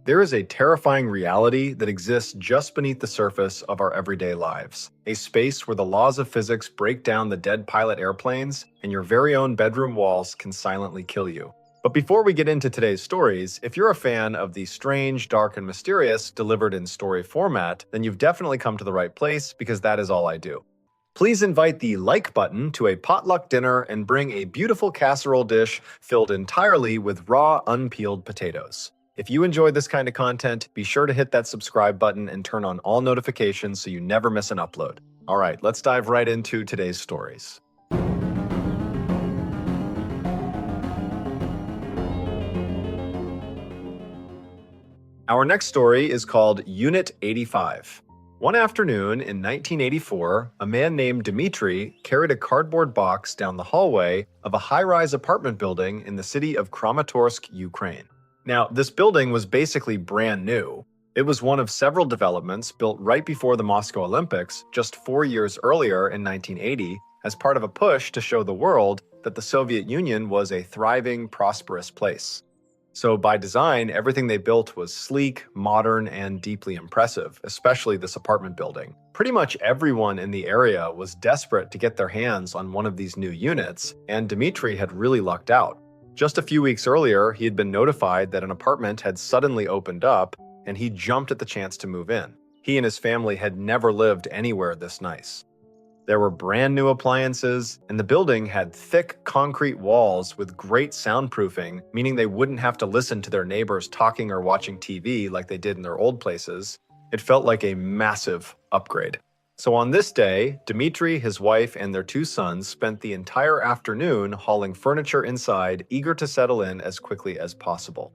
There is a terrifying reality that exists just beneath the surface of our everyday lives. A space where the laws of physics break down the dead pilot airplanes and your very own bedroom walls can silently kill you. But before we get into today's stories, if you're a fan of the strange, dark, and mysterious delivered in story format, then you've definitely come to the right place because that is all I do. Please invite the like button to a potluck dinner and bring a beautiful casserole dish filled entirely with raw, unpeeled potatoes. If you enjoy this kind of content, be sure to hit that subscribe button and turn on all notifications so you never miss an upload. All right, let's dive right into today's stories. Our next story is called Unit 85. One afternoon in 1984, a man named Dimitri carried a cardboard box down the hallway of a high-rise apartment building in the city of Kramatorsk, Ukraine. Now, this building was basically brand new. It was one of several developments built right before the Moscow Olympics, just 4 years earlier in 1980, as part of a push to show the world that the Soviet Union was a thriving, prosperous place. So by design, everything they built was sleek, modern, and deeply impressive, especially this apartment building. Pretty much everyone in the area was desperate to get their hands on one of these new units, and Dimitri had really lucked out. Just a few weeks earlier, he had been notified that an apartment had suddenly opened up, and he jumped at the chance to move in. He and his family had never lived anywhere this nice. There were brand new appliances, and the building had thick concrete walls with great soundproofing, meaning they wouldn't have to listen to their neighbors talking or watching TV like they did in their old places. It felt like a massive upgrade. So on this day, Dimitri, his wife, and their 2 sons spent the entire afternoon hauling furniture inside, eager to settle in as quickly as possible.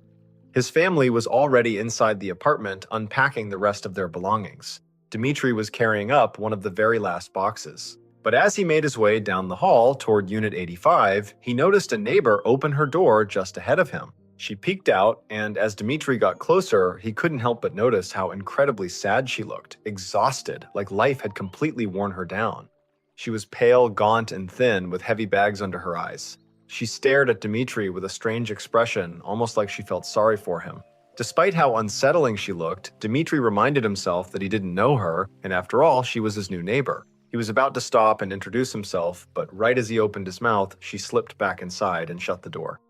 His family was already inside the apartment unpacking the rest of their belongings. Dimitri was carrying up one of the very last boxes. But as he made his way down the hall toward Unit 85, he noticed a neighbor open her door just ahead of him. She peeked out, and as Dimitri got closer, he couldn't help but notice how incredibly sad she looked, exhausted, like life had completely worn her down. She was pale, gaunt, and thin, with heavy bags under her eyes. She stared at Dimitri with a strange expression, almost like she felt sorry for him. Despite how unsettling she looked, Dimitri reminded himself that he didn't know her, and after all, she was his new neighbor. He was about to stop and introduce himself, but right as he opened his mouth, she slipped back inside and shut the door.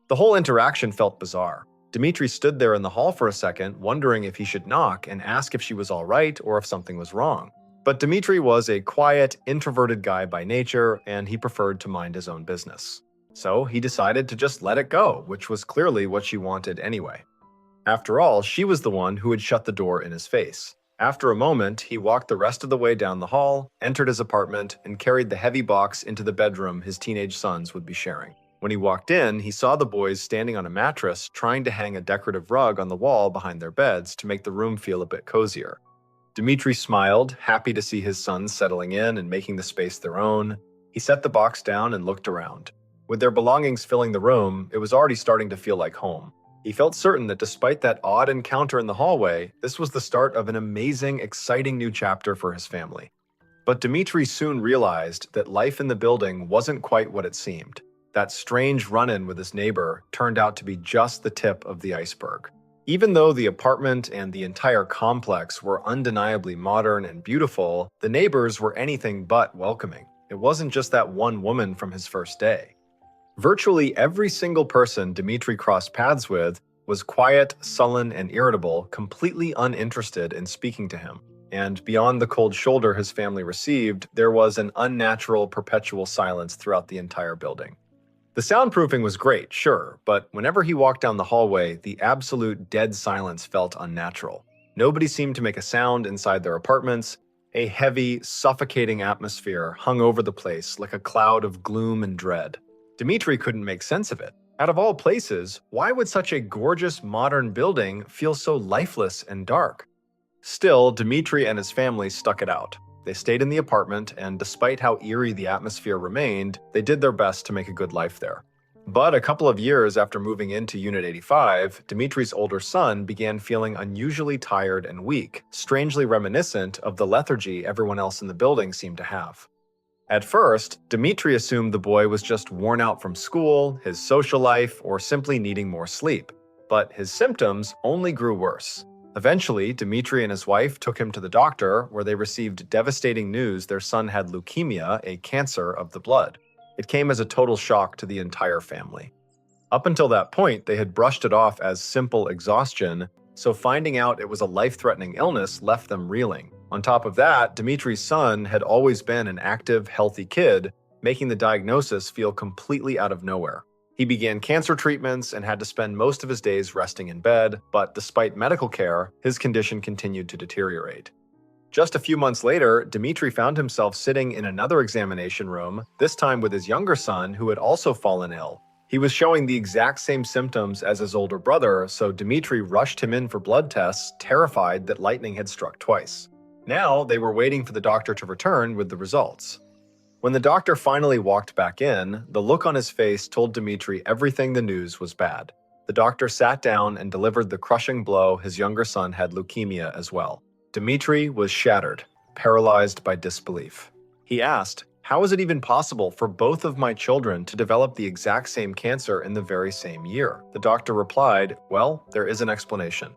The whole interaction felt bizarre. Dimitri stood there in the hall for a second, wondering if he should knock and ask if she was all right or if something was wrong. But Dimitri was a quiet, introverted guy by nature, and he preferred to mind his own business. So he decided to just let it go, which was clearly what she wanted anyway. After all, she was the one who had shut the door in his face. After a moment, he walked the rest of the way down the hall, entered his apartment, and carried the heavy box into the bedroom his teenage sons would be sharing. When he walked in, he saw the boys standing on a mattress trying to hang a decorative rug on the wall behind their beds to make the room feel a bit cozier. Dimitri smiled, happy to see his sons settling in and making the space their own. He set the box down and looked around. With their belongings filling the room, it was already starting to feel like home. He felt certain that despite that odd encounter in the hallway, this was the start of an amazing, exciting new chapter for his family. But Dimitri soon realized that life in the building wasn't quite what it seemed. That strange run-in with his neighbor turned out to be just the tip of the iceberg. Even though the apartment and the entire complex were undeniably modern and beautiful, the neighbors were anything but welcoming. It wasn't just that one woman from his first day. Virtually every single person Dimitri crossed paths with was quiet, sullen, and irritable, completely uninterested in speaking to him. And beyond the cold shoulder his family received, there was an unnatural, perpetual silence throughout the entire building. The soundproofing was great, sure, but whenever he walked down the hallway, the absolute dead silence felt unnatural. Nobody seemed to make a sound inside their apartments. A heavy, suffocating atmosphere hung over the place like a cloud of gloom and dread. Dimitri couldn't make sense of it. Out of all places, why would such a gorgeous modern building feel so lifeless and dark? Still, Dimitri and his family stuck it out. They stayed in the apartment, and despite how eerie the atmosphere remained, they did their best to make a good life there. But a couple of years after moving into Unit 85, Dimitri's older son began feeling unusually tired and weak, strangely reminiscent of the lethargy everyone else in the building seemed to have. At first, Dimitri assumed the boy was just worn out from school, his social life, or simply needing more sleep. but his symptoms only grew worse. Eventually, Dimitri and his wife took him to the doctor, where they received devastating news their son had leukemia, a cancer of the blood. It came as a total shock to the entire family. Up until that point, they had brushed it off as simple exhaustion, so finding out it was a life-threatening illness left them reeling. On top of that, Dimitri's son had always been an active, healthy kid, making the diagnosis feel completely out of nowhere. He began cancer treatments and had to spend most of his days resting in bed, but despite medical care, his condition continued to deteriorate. Just a few months later, Dimitri found himself sitting in another examination room, this time with his younger son, who had also fallen ill. He was showing the exact same symptoms as his older brother, so Dimitri rushed him in for blood tests, terrified that lightning had struck twice. Now, they were waiting for the doctor to return with the results. When the doctor finally walked back in, the look on his face told Dimitri everything the news was bad. The doctor sat down and delivered the crushing blow his younger son had leukemia as well. Dimitri was shattered, paralyzed by disbelief. He asked, "How is it even possible for both of my children to develop the exact same cancer in the very same year?" The doctor replied, "Well, there is an explanation."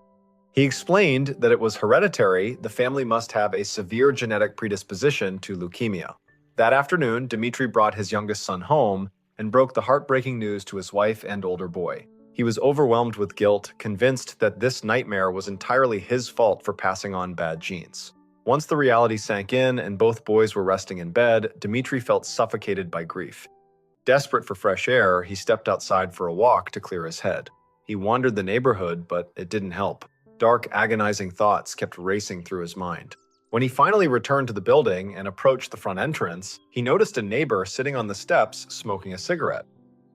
He explained that it was hereditary. The family must have a severe genetic predisposition to leukemia. That afternoon, Dimitri brought his youngest son home and broke the heartbreaking news to his wife and older boy. He was overwhelmed with guilt, convinced that this nightmare was entirely his fault for passing on bad genes. Once the reality sank in and both boys were resting in bed, Dimitri felt suffocated by grief. Desperate for fresh air, he stepped outside for a walk to clear his head. He wandered the neighborhood, but it didn't help. Dark, agonizing thoughts kept racing through his mind. When he finally returned to the building and approached the front entrance, he noticed a neighbor sitting on the steps smoking a cigarette.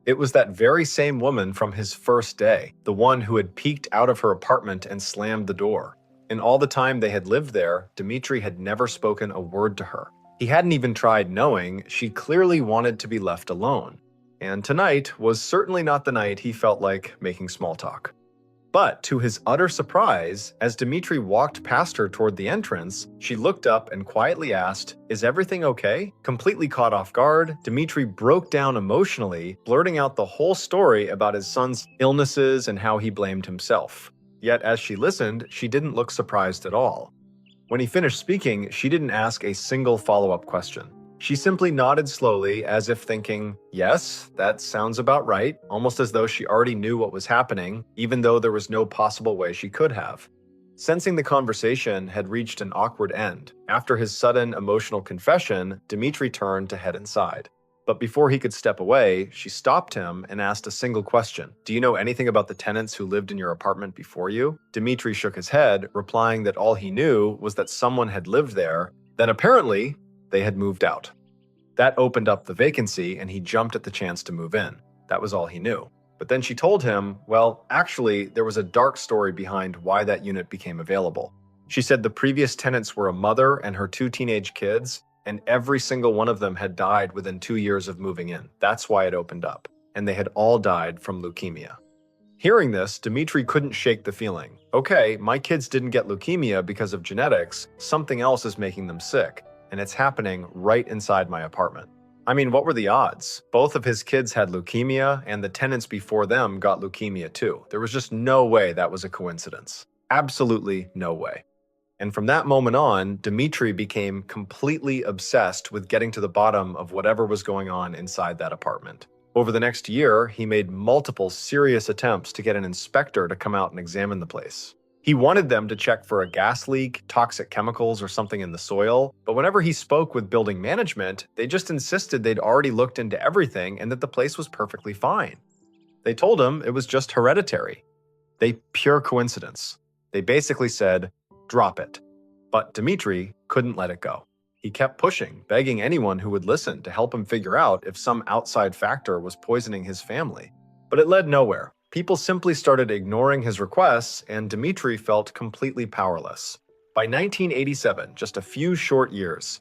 It was that very same woman from his first day, the one who had peeked out of her apartment and slammed the door. In all the time they had lived there, Dimitri had never spoken a word to her. He hadn't even tried, knowing she clearly wanted to be left alone. And tonight was certainly not the night he felt like making small talk. But to his utter surprise, as Dimitri walked past her toward the entrance, she looked up and quietly asked, "Is everything okay?" Completely caught off guard, Dimitri broke down emotionally, blurting out the whole story about his son's illnesses and how he blamed himself. Yet as she listened, she didn't look surprised at all. When he finished speaking, she didn't ask a single follow-up question. She simply nodded slowly, as if thinking, "Yes, that sounds about right," almost as though she already knew what was happening, even though there was no possible way she could have. Sensing the conversation had reached an awkward end, after his sudden emotional confession, Dimitri turned to head inside. But before he could step away, she stopped him and asked a single question. "Do you know anything about the tenants who lived in your apartment before you?" Dimitri shook his head, replying that all he knew was that someone had lived there, then apparently they had moved out. That opened up the vacancy and he jumped at the chance to move in. That was all he knew. But then she told him, well, actually, there was a dark story behind why that unit became available. She said the previous tenants were a mother and her 2 teenage kids, and every single one of them had died within 2 years of moving in. That's why it opened up. And they had all died from leukemia. Hearing this, Dimitri couldn't shake the feeling. Okay, my kids didn't get leukemia because of genetics. Something else is making them sick. And it's happening right inside my apartment. I mean, what were the odds? Both of his kids had leukemia, and the tenants before them got leukemia too. There was just no way that was a coincidence. Absolutely no way. And from that moment on, Dimitri became completely obsessed with getting to the bottom of whatever was going on inside that apartment. Over the next year, he made multiple serious attempts to get an inspector to come out and examine the place. He wanted them to check for a gas leak, toxic chemicals, or something in the soil, but whenever he spoke with building management, they just insisted they'd already looked into everything and that the place was perfectly fine. They told him it was just hereditary. Pure coincidence. They basically said, drop it. But Dimitri couldn't let it go. He kept pushing, begging anyone who would listen to help him figure out if some outside factor was poisoning his family. But it led nowhere. People simply started ignoring his requests, and Dimitri felt completely powerless. By 1987, just a few short years,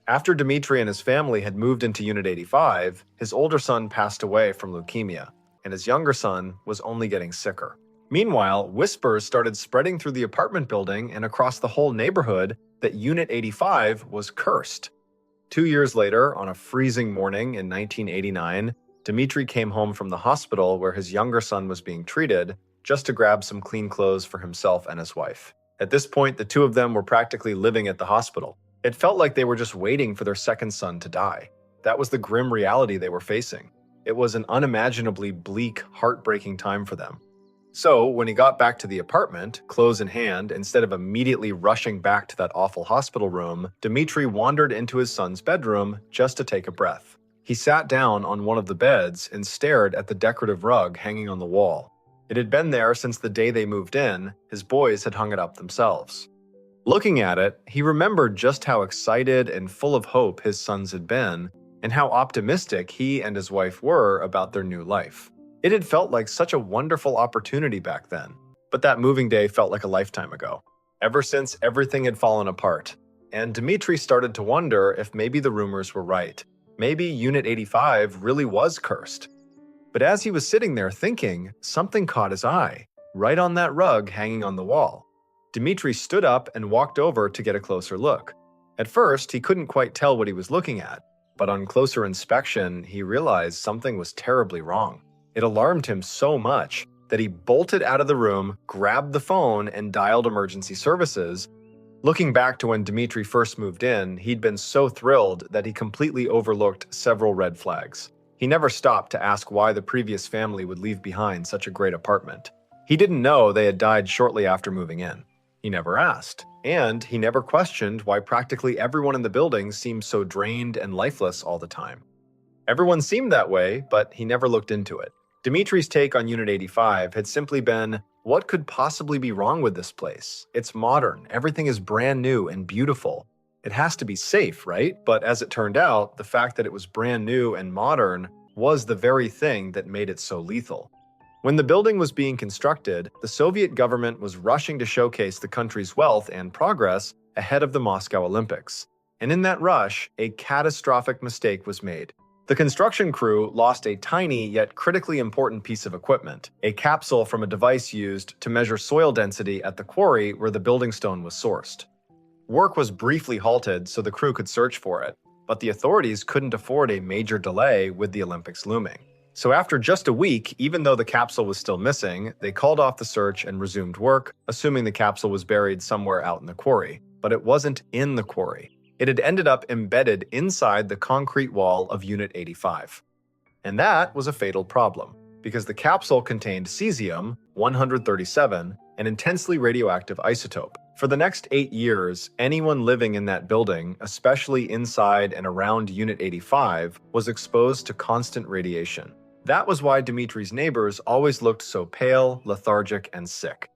after Dimitri and his family had moved into Unit 85, his older son passed away from leukemia, and his younger son was only getting sicker. Meanwhile, whispers started spreading through the apartment building and across the whole neighborhood that Unit 85 was cursed. 2 years later, on a freezing morning in 1989, Dimitri came home from the hospital where his younger son was being treated, just to grab some clean clothes for himself and his wife. At this point, the two of them were practically living at the hospital. It felt like they were just waiting for their second son to die. That was the grim reality they were facing. It was an unimaginably bleak, heartbreaking time for them. So, when he got back to the apartment, clothes in hand, instead of immediately rushing back to that awful hospital room, Dimitri wandered into his son's bedroom just to take a breath. He sat down on one of the beds and stared at the decorative rug hanging on the wall. It had been there since the day they moved in. His boys had hung it up themselves. Looking at it, he remembered just how excited and full of hope his sons had been, and how optimistic he and his wife were about their new life. It had felt like such a wonderful opportunity back then, but that moving day felt like a lifetime ago. Ever since, everything had fallen apart, and Dimitri started to wonder if maybe the rumors were right. Maybe Unit 85 really was cursed. But as he was sitting there thinking, something caught his eye, right on that rug hanging on the wall. Dimitri stood up and walked over to get a closer look. At first, he couldn't quite tell what he was looking at, but on closer inspection, he realized something was terribly wrong. It alarmed him so much that he bolted out of the room, grabbed the phone, and dialed emergency services. Looking back to when Dimitri first moved in, he'd been so thrilled that he completely overlooked several red flags. He never stopped to ask why the previous family would leave behind such a great apartment. He didn't know they had died shortly after moving in. He never asked, and he never questioned why practically everyone in the building seemed so drained and lifeless all the time. Everyone seemed that way, but he never looked into it. Dimitri's take on Unit 85 had simply been, what could possibly be wrong with this place? It's modern, everything is brand new and beautiful. It has to be safe, right? But as it turned out, the fact that it was brand new and modern was the very thing that made it so lethal. When the building was being constructed, the Soviet government was rushing to showcase the country's wealth and progress ahead of the Moscow Olympics. And in that rush, a catastrophic mistake was made. The construction crew lost a tiny yet critically important piece of equipment, a capsule from a device used to measure soil density at the quarry where the building stone was sourced. Work was briefly halted so the crew could search for it, but the authorities couldn't afford a major delay with the Olympics looming. So after just a week, even though the capsule was still missing, they called off the search and resumed work, assuming the capsule was buried somewhere out in the quarry. But it wasn't in the quarry. It had ended up embedded inside the concrete wall of Unit 85. And that was a fatal problem, because the capsule contained cesium-137, an intensely radioactive isotope. For the next 8 years, anyone living in that building, especially inside and around Unit 85, was exposed to constant radiation. That was why Dimitri's neighbors always looked so pale, lethargic, and sick.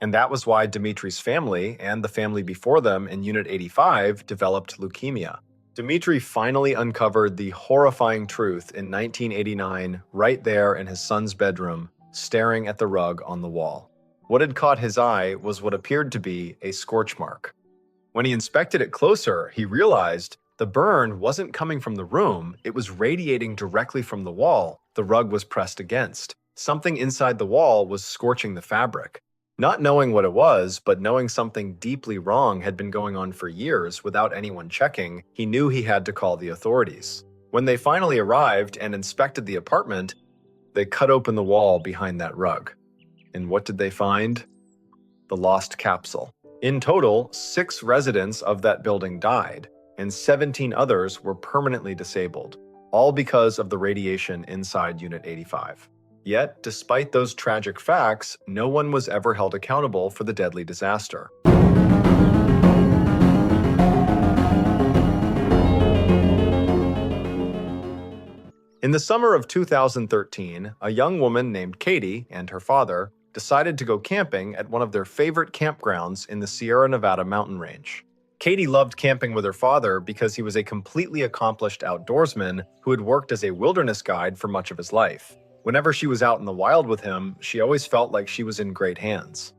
And that was why Dimitri's family, and the family before them in Unit 85, developed leukemia. Dimitri finally uncovered the horrifying truth in 1989, right there in his son's bedroom, staring at the rug on the wall. What had caught his eye was what appeared to be a scorch mark. When he inspected it closer, he realized the burn wasn't coming from the room, it was radiating directly from the wall the rug was pressed against. Something inside the wall was scorching the fabric. Not knowing what it was, but knowing something deeply wrong had been going on for years without anyone checking, he knew he had to call the authorities. When they finally arrived and inspected the apartment, they cut open the wall behind that rug. And what did they find? The lost capsule. In total, 6 residents of that building died, and 17 others were permanently disabled, all because of the radiation inside Unit 85. Yet, despite those tragic facts, no one was ever held accountable for the deadly disaster. In the summer of 2013, a young woman named Katie and her father decided to go camping at one of their favorite campgrounds in the Sierra Nevada mountain range. Katie loved camping with her father because he was a completely accomplished outdoorsman who had worked as a wilderness guide for much of his life. Whenever she was out in the wild with him, she always felt like she was in great hands.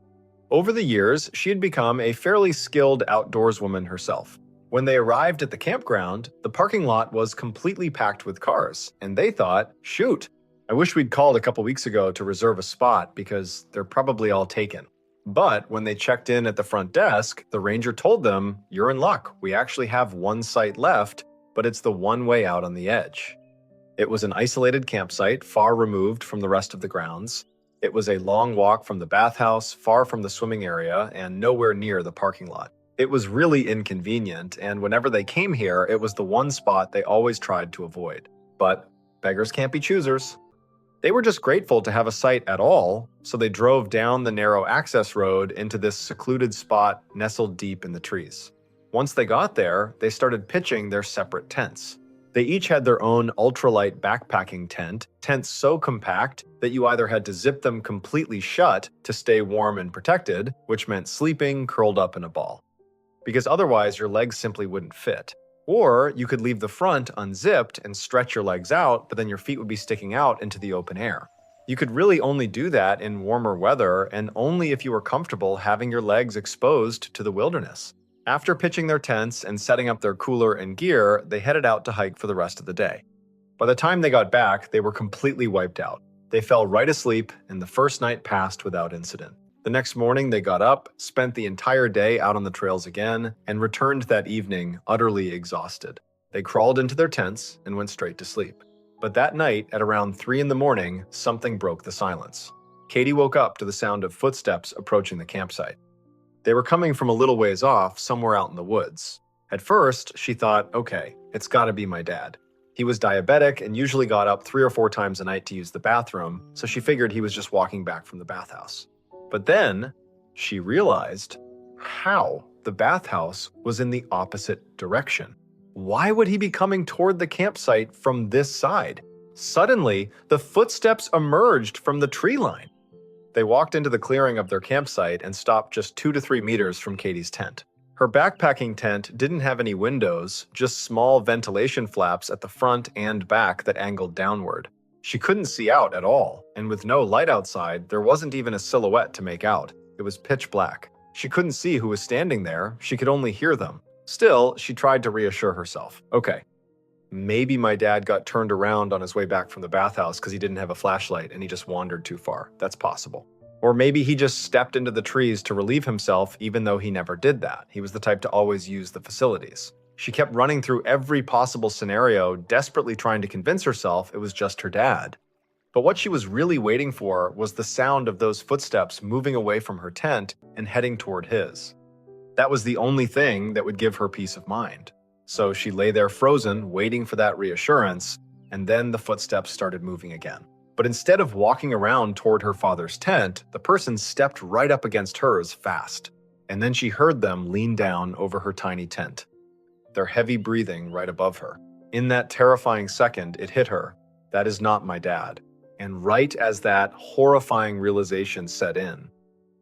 Over the years, she had become a fairly skilled outdoorswoman herself. When they arrived at the campground, the parking lot was completely packed with cars, and they thought, shoot, I wish we'd called a couple weeks ago to reserve a spot because they're probably all taken. But when they checked in at the front desk, the ranger told them, you're in luck, we actually have one site left, but it's the one way out on the edge. It was an isolated campsite far removed from the rest of the grounds. It was a long walk from the bathhouse, far from the swimming area, and nowhere near the parking lot. It was really inconvenient, and whenever they came here, it was the one spot they always tried to avoid. But beggars can't be choosers. They were just grateful to have a site at all, so they drove down the narrow access road into this secluded spot nestled deep in the trees. Once they got there, they started pitching their separate tents. They each had their own ultralight backpacking tent, tents so compact that you either had to zip them completely shut to stay warm and protected, which meant sleeping curled up in a ball, because otherwise your legs simply wouldn't fit. Or you could leave the front unzipped and stretch your legs out, but then your feet would be sticking out into the open air. You could really only do that in warmer weather and only if you were comfortable having your legs exposed to the wilderness. After pitching their tents and setting up their cooler and gear, they headed out to hike for the rest of the day. By the time they got back, they were completely wiped out. They fell right asleep, and the first night passed without incident. The next morning, they got up, spent the entire day out on the trails again, and returned that evening utterly exhausted. They crawled into their tents and went straight to sleep. But that night, at around 3 in the morning, something broke the silence. Katie woke up to the sound of footsteps approaching the campsite. They were coming from a little ways off, somewhere out in the woods. At first, she thought, okay, it's gotta be my dad. He was diabetic and usually got up 3 or 4 times a night to use the bathroom, so she figured he was just walking back from the bathhouse. But then, she realized how the bathhouse was in the opposite direction. Why would he be coming toward the campsite from this side? Suddenly, the footsteps emerged from the tree line. They walked into the clearing of their campsite and stopped just 2 to 3 meters from Katie's tent. Her backpacking tent didn't have any windows, just small ventilation flaps at the front and back that angled downward. She couldn't see out at all, and with no light outside, there wasn't even a silhouette to make out. It was pitch black. She couldn't see who was standing there, she could only hear them. Still, she tried to reassure herself. Okay, maybe my dad got turned around on his way back from the bathhouse because he didn't have a flashlight and he just wandered too far. That's possible. Or maybe he just stepped into the trees to relieve himself even though he never did that. He was the type to always use the facilities. She kept running through every possible scenario, desperately trying to convince herself it was just her dad. But what she was really waiting for was the sound of those footsteps moving away from her tent and heading toward his. That was the only thing that would give her peace of mind. So she lay there frozen, waiting for that reassurance, and then the footsteps started moving again. But instead of walking around toward her father's tent, the person stepped right up against hers fast. And then she heard them lean down over her tiny tent, their heavy breathing right above her. In that terrifying second, it hit her. That is not my dad. And right as that horrifying realization set in,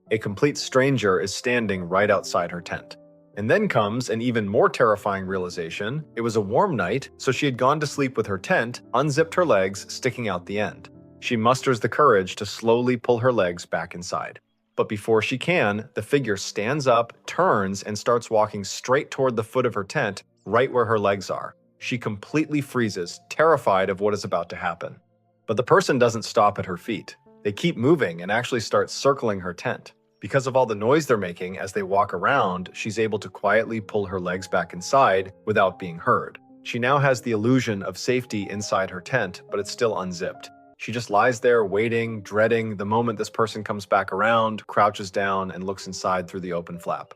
a complete stranger is standing right outside her tent. And then comes an even more terrifying realization. It was a warm night, so she had gone to sleep with her tent, unzipped her legs, sticking out the end. She musters the courage to slowly pull her legs back inside. But before she can, the figure stands up, turns, and starts walking straight toward the foot of her tent, right where her legs are. She completely freezes, terrified of what is about to happen. But the person doesn't stop at her feet. They keep moving and actually start circling her tent. Because of all the noise they're making as they walk around, she's able to quietly pull her legs back inside without being heard. She now has the illusion of safety inside her tent, but it's still unzipped. She just lies there waiting, dreading the moment this person comes back around, crouches down, and looks inside through the open flap.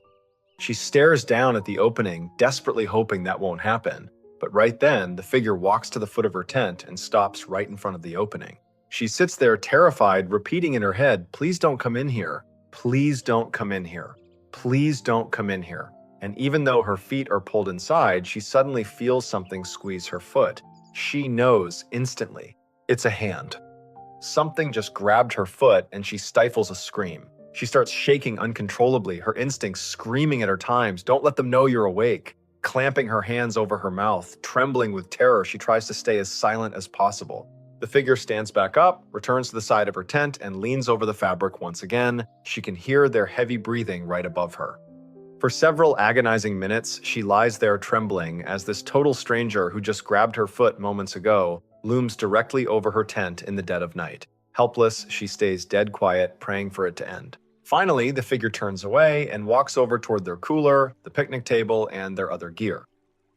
She stares down at the opening, desperately hoping that won't happen. But right then, the figure walks to the foot of her tent and stops right in front of the opening. She sits there terrified, repeating in her head, "Please don't come in here. Please don't come in here. Please don't come in here." And even though her feet are pulled inside, she suddenly feels something squeeze her foot. She knows instantly. It's a hand. Something just grabbed her foot and she stifles a scream. She starts shaking uncontrollably, her instincts screaming at her times, "Don't let them know you're awake." Clamping her hands over her mouth, trembling with terror, she tries to stay as silent as possible. The figure stands back up, returns to the side of her tent, and leans over the fabric once again. She can hear their heavy breathing right above her. For several agonizing minutes, she lies there trembling as this total stranger who just grabbed her foot moments ago looms directly over her tent in the dead of night. Helpless, she stays dead quiet, praying for it to end. Finally, the figure turns away and walks over toward their cooler, the picnic table, and their other gear.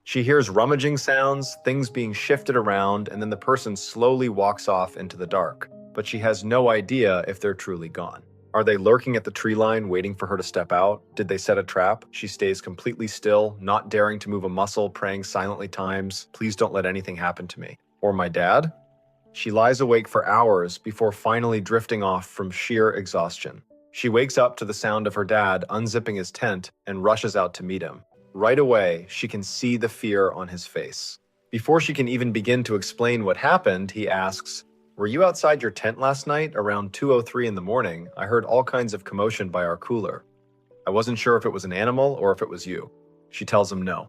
She hears rummaging sounds, things being shifted around, and then the person slowly walks off into the dark. but she has no idea if they're truly gone. Are they lurking at the tree line waiting for her to step out? Did they set a trap? She stays completely still, not daring to move a muscle, praying silently times, "Please don't let anything happen to me." Or my dad? She lies awake for hours before finally drifting off from sheer exhaustion. She wakes up to the sound of her dad unzipping his tent and rushes out to meet him. Right away, she can see the fear on his face. Before she can even begin to explain what happened, he asks, "Were you outside your tent last night around 2:03 in the morning? I heard all kinds of commotion by our cooler. I wasn't sure if it was an animal or if it was you." She tells him no.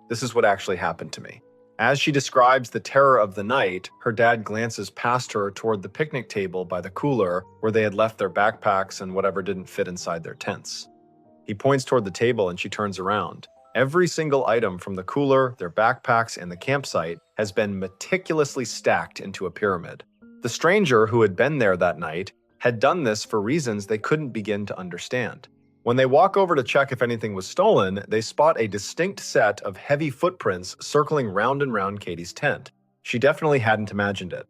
"This is what actually happened to me." As she describes the terror of the night, her dad glances past her toward the picnic table by the cooler where they had left their backpacks and whatever didn't fit inside their tents. He points toward the table and she turns around. Every single item from the cooler, their backpacks, and the campsite has been meticulously stacked into a pyramid. The stranger who had been there that night had done this for reasons they couldn't begin to understand. When they walk over to check if anything was stolen, they spot a distinct set of heavy footprints circling round and round Katie's tent. She definitely hadn't imagined it.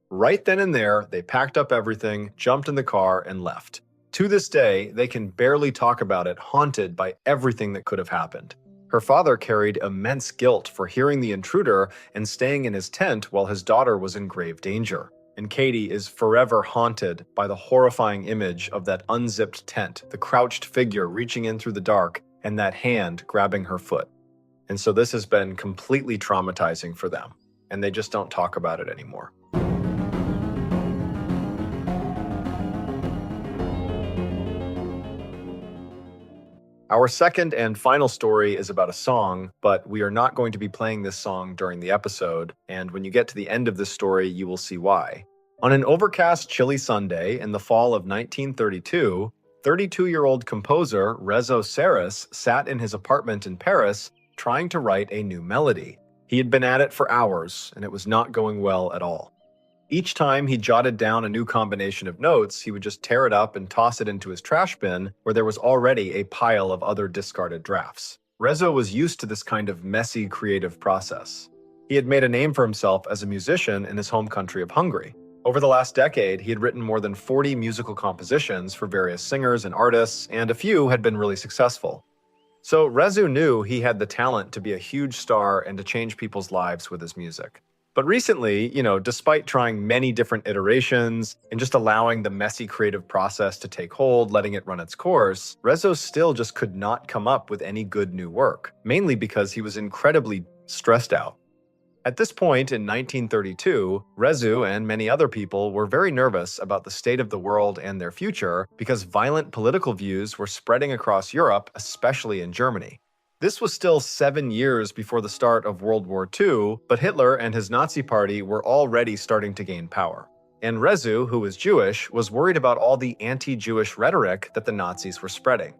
Right then and there, they packed up everything, jumped in the car, and left. To this day, they can barely talk about it, haunted by everything that could have happened. Her father carried immense guilt for hearing the intruder and staying in his tent while his daughter was in grave danger. And Katie is forever haunted by the horrifying image of that unzipped tent, the crouched figure reaching in through the dark, and that hand grabbing her foot. And so this has been completely traumatizing for them, and they just don't talk about it anymore. Our second and final story is about a song, but we are not going to be playing this song during the episode, and when you get to the end of this story, you will see why. On an overcast, chilly Sunday in the fall of 1932, 32-year-old composer Rezo Saris sat in his apartment in Paris trying to write a new melody. He had been at it for hours, and it was not going well at all. Each time he jotted down a new combination of notes, he would just tear it up and toss it into his trash bin, where there was already a pile of other discarded drafts. Rezo was used to this kind of messy creative process. He had made a name for himself as a musician in his home country of Hungary. Over the last decade, he had written more than 40 musical compositions for various singers and artists, and a few had been really successful. So Rezo knew he had the talent to be a huge star and to change people's lives with his music. But recently, despite trying many different iterations and just allowing the messy creative process to take hold, letting it run its course, Rezo still just could not come up with any good new work, mainly because he was incredibly stressed out. At this point in 1932, Rezo and many other people were very nervous about the state of the world and their future because violent political views were spreading across Europe, especially in Germany. This was still 7 years before the start of World War II, but Hitler and his Nazi party were already starting to gain power. And Rezo, who was Jewish, was worried about all the anti-Jewish rhetoric that the Nazis were spreading.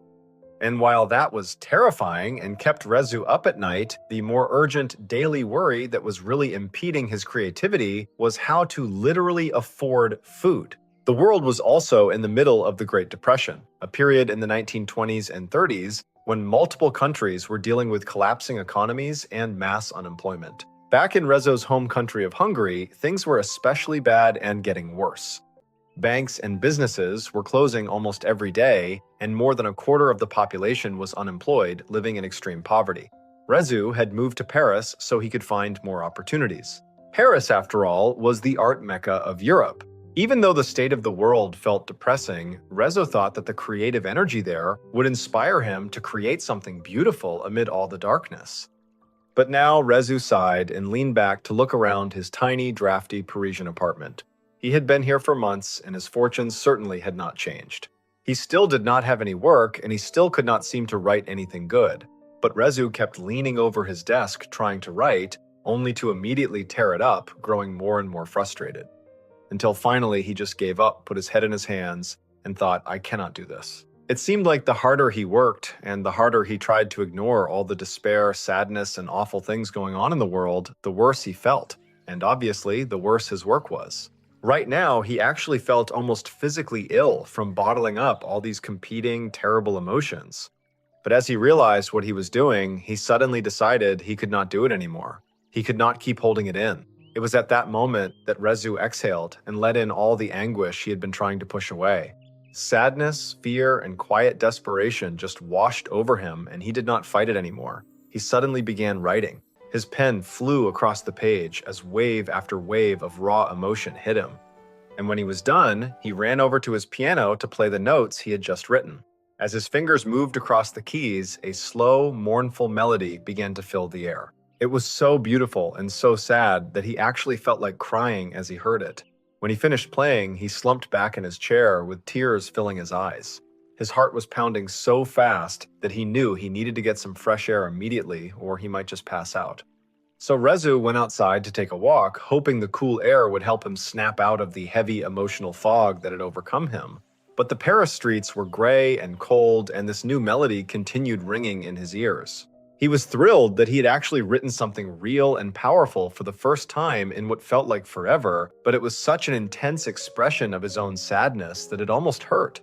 And while that was terrifying and kept Rezo up at night, the more urgent daily worry that was really impeding his creativity was how to literally afford food. The world was also in the middle of the Great Depression, a period in the 1920s and 30s when multiple countries were dealing with collapsing economies and mass unemployment. Back in Rezo's home country of Hungary, things were especially bad and getting worse. Banks and businesses were closing almost every day, and more than a quarter of the population was unemployed, living in extreme poverty. Rezo had moved to Paris so he could find more opportunities. Paris, after all, was the art mecca of Europe. Even though the state of the world felt depressing, Rezo thought that the creative energy there would inspire him to create something beautiful amid all the darkness. But now Rezo sighed and leaned back to look around his tiny, drafty Parisian apartment. He had been here for months, and his fortunes certainly had not changed. He still did not have any work, and he still could not seem to write anything good. But Rezo kept leaning over his desk trying to write, only to immediately tear it up, growing more and more frustrated. Until finally he just gave up, put his head in his hands, and thought, I cannot do this. It seemed like the harder he worked, and the harder he tried to ignore all the despair, sadness, and awful things going on in the world, the worse he felt. And obviously, the worse his work was. Right now, he actually felt almost physically ill from bottling up all these competing, terrible emotions. But as he realized what he was doing, he suddenly decided he could not do it anymore. He could not keep holding it in. It was at that moment that Rezu exhaled and let in all the anguish he had been trying to push away. Sadness, fear, and quiet desperation just washed over him, and he did not fight it anymore. He suddenly began writing. His pen flew across the page as wave after wave of raw emotion hit him. And when he was done, he ran over to his piano to play the notes he had just written. As his fingers moved across the keys, a slow, mournful melody began to fill the air. It was so beautiful and so sad that he actually felt like crying as he heard it. When he finished playing, he slumped back in his chair with tears filling his eyes. His heart was pounding so fast that he knew he needed to get some fresh air immediately, or he might just pass out. So Rezu went outside to take a walk, hoping the cool air would help him snap out of the heavy emotional fog that had overcome him. But the Paris streets were gray and cold, and this new melody continued ringing in his ears. He was thrilled that he had actually written something real and powerful for the first time in what felt like forever, but it was such an intense expression of his own sadness that it almost hurt.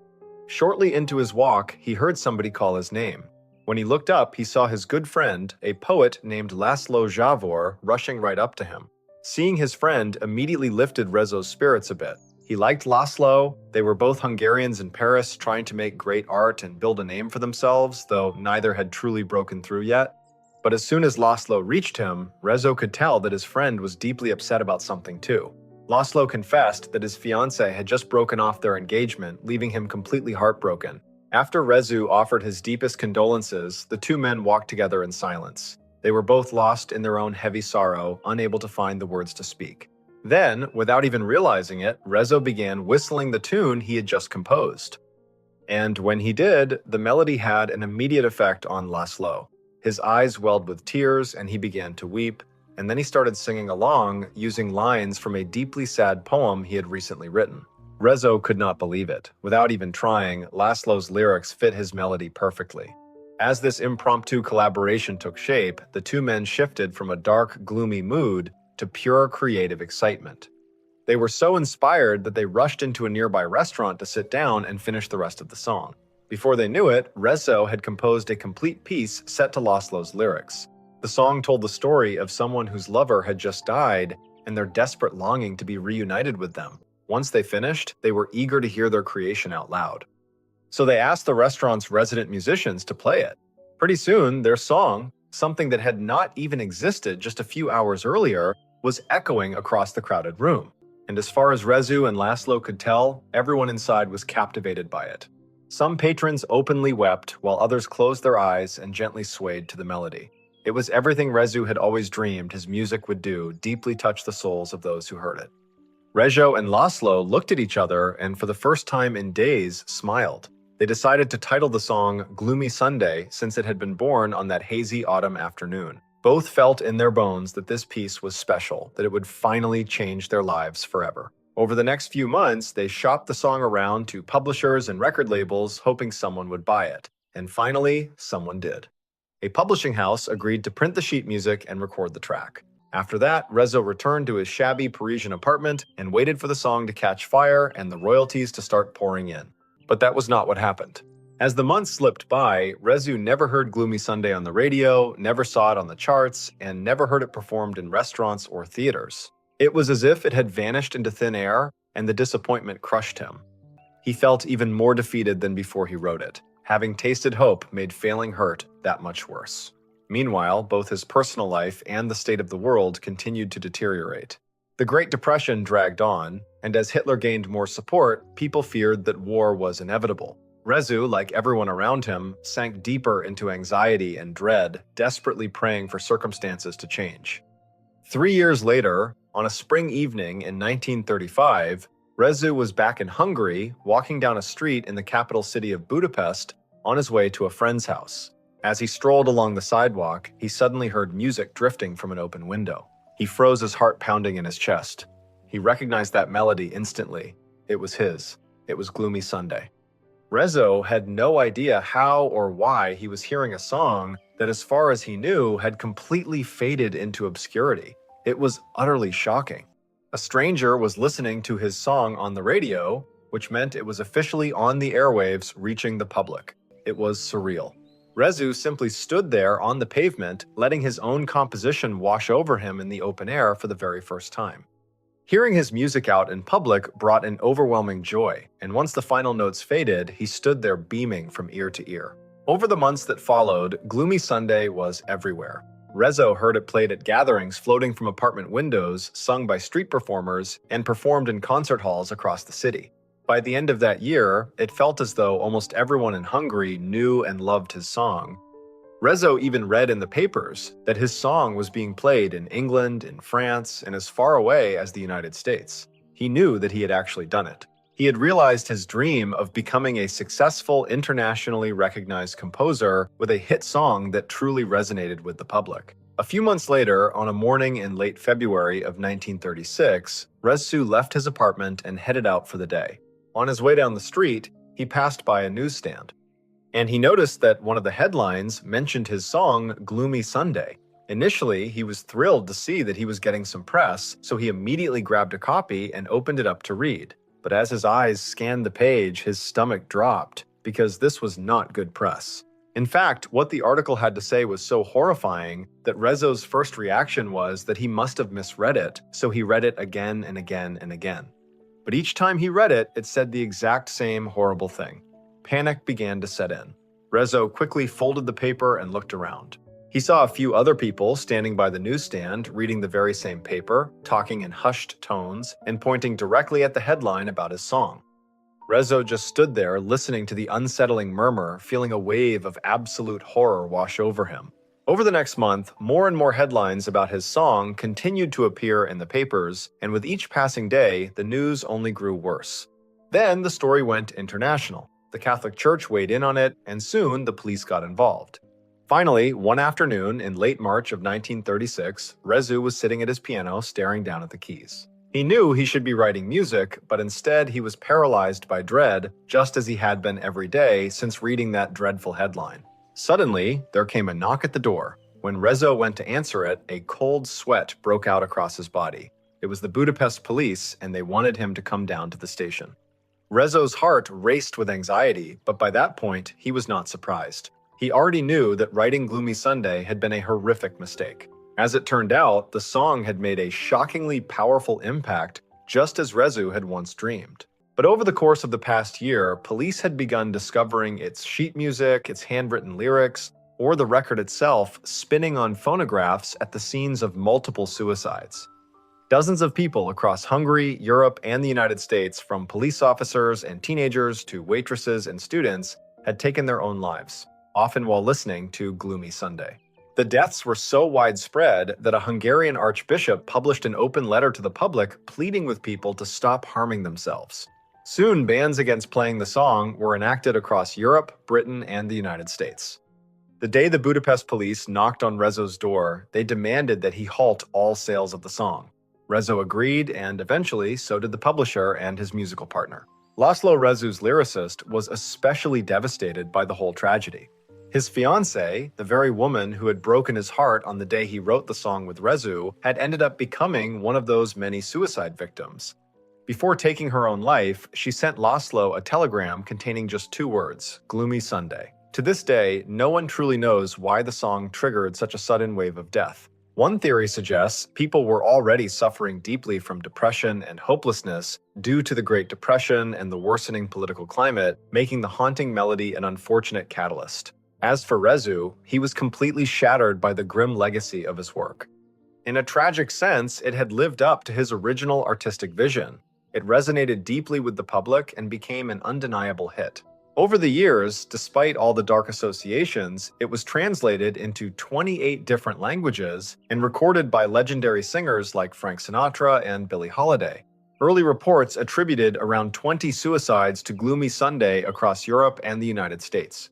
Shortly into his walk, he heard somebody call his name. When he looked up, he saw his good friend, a poet named Laszlo Javor, rushing right up to him. Seeing his friend immediately lifted Rezo's spirits a bit. He liked Laszlo. They were both Hungarians in Paris trying to make great art and build a name for themselves, though neither had truly broken through yet. But as soon as Laszlo reached him, Rezo could tell that his friend was deeply upset about something too. Laszlo confessed that his fiancée had just broken off their engagement, leaving him completely heartbroken. After Rezu offered his deepest condolences, the two men walked together in silence. They were both lost in their own heavy sorrow, unable to find the words to speak. Then, without even realizing it, Rezo began whistling the tune he had just composed. And when he did, the melody had an immediate effect on Laszlo. His eyes welled with tears, and he began to weep, and then he started singing along, using lines from a deeply sad poem he had recently written. Rezo could not believe it. Without even trying, Laszlo's lyrics fit his melody perfectly. As this impromptu collaboration took shape, the two men shifted from a dark, gloomy mood to pure creative excitement. They were so inspired that they rushed into a nearby restaurant to sit down and finish the rest of the song. Before they knew it, Rezo had composed a complete piece set to Laszlo's lyrics. The song told the story of someone whose lover had just died and their desperate longing to be reunited with them. Once they finished, they were eager to hear their creation out loud. So they asked the restaurant's resident musicians to play it. Pretty soon, their song, something that had not even existed just a few hours earlier, was echoing across the crowded room. And as far as Rezu and Laszlo could tell, everyone inside was captivated by it. Some patrons openly wept, while others closed their eyes and gently swayed to the melody. It was everything Rezu had always dreamed his music would do, deeply touch the souls of those who heard it. Rezo and Laszlo looked at each other and, for the first time in days, smiled. They decided to title the song Gloomy Sunday since it had been born on that hazy autumn afternoon. Both felt in their bones that this piece was special, that it would finally change their lives forever. Over the next few months, they shopped the song around to publishers and record labels, hoping someone would buy it. And finally, someone did. A publishing house agreed to print the sheet music and record the track. After that, Rezo returned to his shabby Parisian apartment and waited for the song to catch fire and the royalties to start pouring in. But that was not what happened. As the months slipped by, Rezu never heard Gloomy Sunday on the radio, never saw it on the charts, and never heard it performed in restaurants or theaters. It was as if it had vanished into thin air, and the disappointment crushed him. He felt even more defeated than before he wrote it. Having tasted hope made failing hurt that much worse. Meanwhile, both his personal life and the state of the world continued to deteriorate. The Great Depression dragged on, and as Hitler gained more support, people feared that war was inevitable. Rezu, like everyone around him, sank deeper into anxiety and dread, desperately praying for circumstances to change. 3 years later, on a spring evening in 1935, Rezu was back in Hungary, walking down a street in the capital city of Budapest on his way to a friend's house. As he strolled along the sidewalk, he suddenly heard music drifting from an open window. He froze, his heart pounding in his chest. He recognized that melody instantly. It was his. It was Gloomy Sunday. Rezo had no idea how or why he was hearing a song that, as far as he knew, had completely faded into obscurity. It was utterly shocking. A stranger was listening to his song on the radio, which meant it was officially on the airwaves, reaching the public. It was surreal. Rezu simply stood there on the pavement, letting his own composition wash over him in the open air for the very first time. Hearing his music out in public brought an overwhelming joy, and once the final notes faded, he stood there beaming from ear to ear. Over the months that followed, Gloomy Sunday was everywhere. Rezo heard it played at gatherings floating from apartment windows, sung by street performers, and performed in concert halls across the city. By the end of that year, it felt as though almost everyone in Hungary knew and loved his song. Rezo even read in the papers that his song was being played in England, in France, and as far away as the United States. He knew that he had actually done it. He had realized his dream of becoming a successful, internationally recognized composer with a hit song that truly resonated with the public. A few months later, on a morning in late February of 1936, Rezu left his apartment and headed out for the day. On his way down the street, he passed by a newsstand, and he noticed that one of the headlines mentioned his song, Gloomy Sunday. Initially, he was thrilled to see that he was getting some press, so he immediately grabbed a copy and opened it up to read. But as his eyes scanned the page, his stomach dropped, because this was not good press. In fact, what the article had to say was so horrifying that Rezo's first reaction was that he must have misread it, so he read it again and again and again. But each time he read it, it said the exact same horrible thing. Panic began to set in. Rezo quickly folded the paper and looked around. He saw a few other people standing by the newsstand reading the very same paper, talking in hushed tones, and pointing directly at the headline about his song. Rezo just stood there listening to the unsettling murmur, feeling a wave of absolute horror wash over him. Over the next month, more and more headlines about his song continued to appear in the papers, and with each passing day, the news only grew worse. Then the story went international. The Catholic Church weighed in on it, and soon the police got involved. Finally, one afternoon in late March of 1936, Rezu was sitting at his piano staring down at the keys. He knew he should be writing music, but instead he was paralyzed by dread, just as he had been every day since reading that dreadful headline. Suddenly, there came a knock at the door. When Rezo went to answer it, a cold sweat broke out across his body. It was the Budapest police, and they wanted him to come down to the station. Rezo's heart raced with anxiety, but by that point, he was not surprised. He already knew that writing Gloomy Sunday had been a horrific mistake. As it turned out, the song had made a shockingly powerful impact, just as Rezu had once dreamed. But over the course of the past year, police had begun discovering its sheet music, its handwritten lyrics, or the record itself spinning on phonographs at the scenes of multiple suicides. Dozens of people across Hungary, Europe, and the United States, from police officers and teenagers to waitresses and students, had taken their own lives, often while listening to Gloomy Sunday. The deaths were so widespread that a Hungarian archbishop published an open letter to the public pleading with people to stop harming themselves. Soon, bans against playing the song were enacted across Europe, Britain, and the United States. The day the Budapest police knocked on Rezo's door, they demanded that he halt all sales of the song. Rezo agreed, and eventually so did the publisher and his musical partner. Laszlo Rezu's lyricist was especially devastated by the whole tragedy. His fiancée, the very woman who had broken his heart on the day he wrote the song with Rezu, had ended up becoming one of those many suicide victims. Before taking her own life, she sent Laszlo a telegram containing just 2 words, Gloomy Sunday. To this day, no one truly knows why the song triggered such a sudden wave of death. One theory suggests people were already suffering deeply from depression and hopelessness due to the Great Depression and the worsening political climate, making the haunting melody an unfortunate catalyst. As for Rezu, he was completely shattered by the grim legacy of his work. In a tragic sense, it had lived up to his original artistic vision. It resonated deeply with the public and became an undeniable hit. Over the years, despite all the dark associations, it was translated into 28 different languages and recorded by legendary singers like Frank Sinatra and Billie Holiday. Early reports attributed around 20 suicides to Gloomy Sunday across Europe and the United States.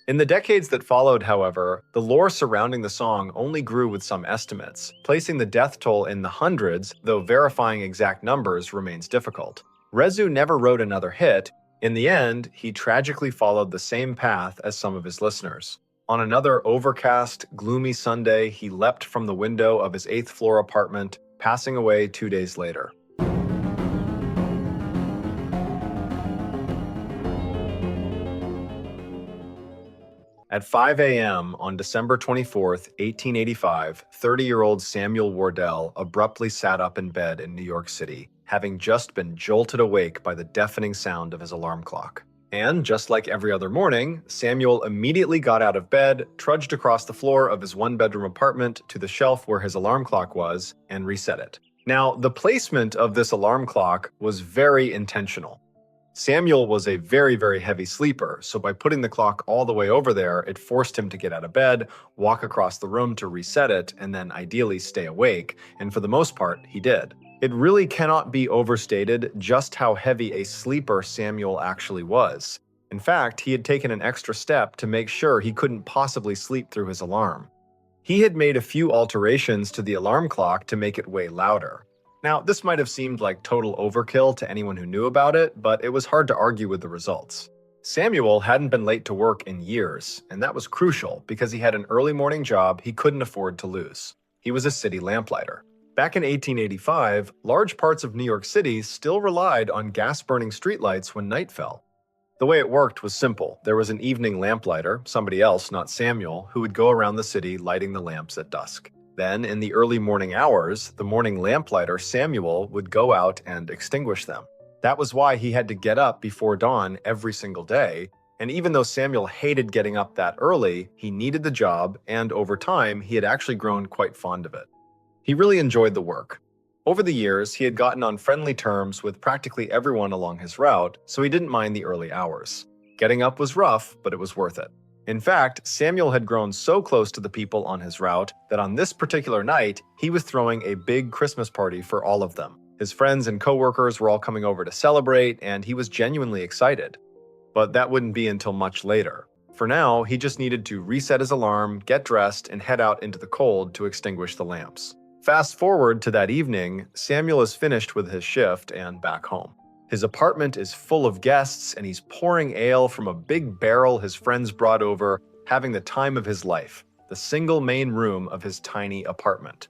In the decades that followed, however, the lore surrounding the song only grew with some estimates, placing the death toll in the hundreds, though verifying exact numbers remains difficult. Rezu never wrote another hit. In the end, he tragically followed the same path as some of his listeners. On another overcast, gloomy Sunday, he leapt from the window of his 8th-floor apartment, passing away 2 days later. At 5 a.m. on December 24th, 1885, 30-year-old Samuel Wardell abruptly sat up in bed in New York City, having just been jolted awake by the deafening sound of his alarm clock. And just like every other morning, Samuel immediately got out of bed, trudged across the floor of his one-bedroom apartment to the shelf where his alarm clock was, and reset it. Now, the placement of this alarm clock was very intentional. Samuel was a very, very heavy sleeper, so by putting the clock all the way over there, it forced him to get out of bed, walk across the room to reset it, and then ideally stay awake, and for the most part, he did. It really cannot be overstated just how heavy a sleeper Samuel actually was. In fact, he had taken an extra step to make sure he couldn't possibly sleep through his alarm. He had made a few alterations to the alarm clock to make it way louder. Now, this might have seemed like total overkill to anyone who knew about it, but it was hard to argue with the results. Samuel hadn't been late to work in years, and that was crucial because he had an early morning job he couldn't afford to lose. He was a city lamplighter. Back in 1885, large parts of New York City still relied on gas-burning streetlights when night fell. The way it worked was simple. There was an evening lamplighter, somebody else, not Samuel, who would go around the city lighting the lamps at dusk. Then, in the early morning hours, the morning lamplighter, Samuel, would go out and extinguish them. That was why he had to get up before dawn every single day, and even though Samuel hated getting up that early, he needed the job, and over time, he had actually grown quite fond of it. He really enjoyed the work. Over the years, he had gotten on friendly terms with practically everyone along his route, so he didn't mind the early hours. Getting up was rough, but it was worth it. In fact, Samuel had grown so close to the people on his route that on this particular night, he was throwing a big Christmas party for all of them. His friends and coworkers were all coming over to celebrate, and he was genuinely excited. But that wouldn't be until much later. For now, he just needed to reset his alarm, get dressed, and head out into the cold to extinguish the lamps. Fast forward to that evening, Samuel is finished with his shift and back home. His apartment is full of guests, and he's pouring ale from a big barrel his friends brought over, having the time of his life. The single main room of his tiny apartment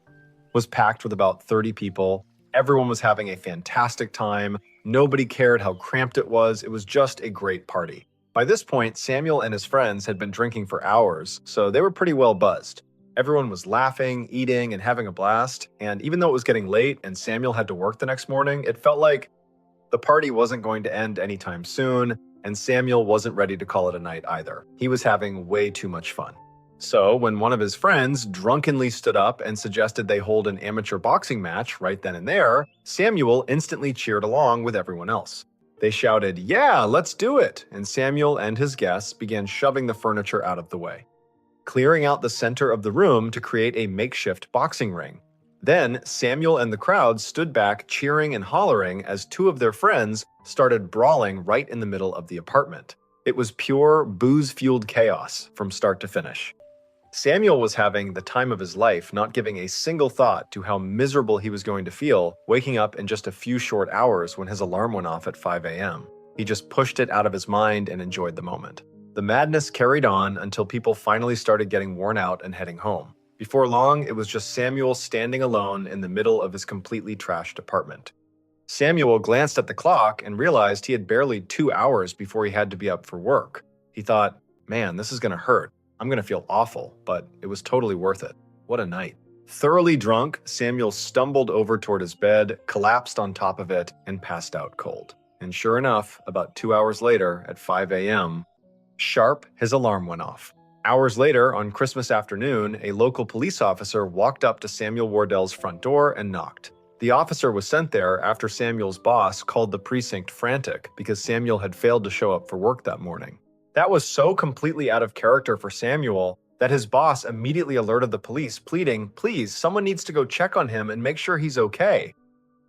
was packed with about 30 people. Everyone was having a fantastic time. Nobody cared how cramped it was. It was just a great party. By this point, Samuel and his friends had been drinking for hours, so they were pretty well buzzed. Everyone was laughing, eating, and having a blast, and even though it was getting late and Samuel had to work the next morning, it felt like the party wasn't going to end anytime soon, and Samuel wasn't ready to call it a night either. He was having way too much fun. So when one of his friends drunkenly stood up and suggested they hold an amateur boxing match right then and there, Samuel instantly cheered along with everyone else. They shouted, "Yeah, let's do it!" and Samuel and his guests began shoving the furniture out of the way, clearing out the center of the room to create a makeshift boxing ring. Then, Samuel and the crowd stood back cheering and hollering as two of their friends started brawling right in the middle of the apartment. It was pure, booze-fueled chaos from start to finish. Samuel was having the time of his life, not giving a single thought to how miserable he was going to feel waking up in just a few short hours when his alarm went off at 5 a.m. He just pushed it out of his mind and enjoyed the moment. The madness carried on until people finally started getting worn out and heading home. Before long, it was just Samuel standing alone in the middle of his completely trashed apartment. Samuel glanced at the clock and realized he had barely 2 hours before he had to be up for work. He thought, man, this is going to hurt. I'm going to feel awful, but it was totally worth it. What a night. Thoroughly drunk, Samuel stumbled over toward his bed, collapsed on top of it, and passed out cold. And sure enough, about 2 hours later, at 5 a.m., sharp, his alarm went off. Hours later, on Christmas afternoon, a local police officer walked up to Samuel Wardell's front door and knocked. The officer was sent there after Samuel's boss called the precinct frantic because Samuel had failed to show up for work that morning. That was so completely out of character for Samuel that his boss immediately alerted the police, pleading, "Please, someone needs to go check on him and make sure he's okay."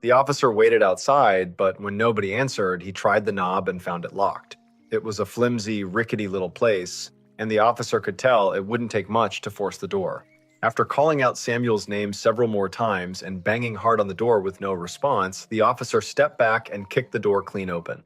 The officer waited outside, but when nobody answered, he tried the knob and found it locked. It was a flimsy, rickety little place, and the officer could tell it wouldn't take much to force the door. After calling out Samuel's name several more times and banging hard on the door with no response, the officer stepped back and kicked the door clean open.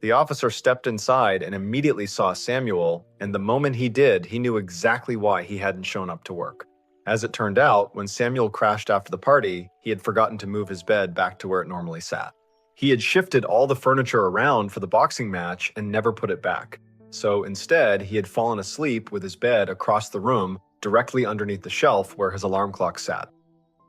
The officer stepped inside and immediately saw Samuel, and the moment he did, he knew exactly why he hadn't shown up to work. As it turned out, when Samuel crashed after the party, he had forgotten to move his bed back to where it normally sat. He had shifted all the furniture around for the boxing match and never put it back. so instead he had fallen asleep with his bed across the room, directly underneath the shelf where his alarm clock sat.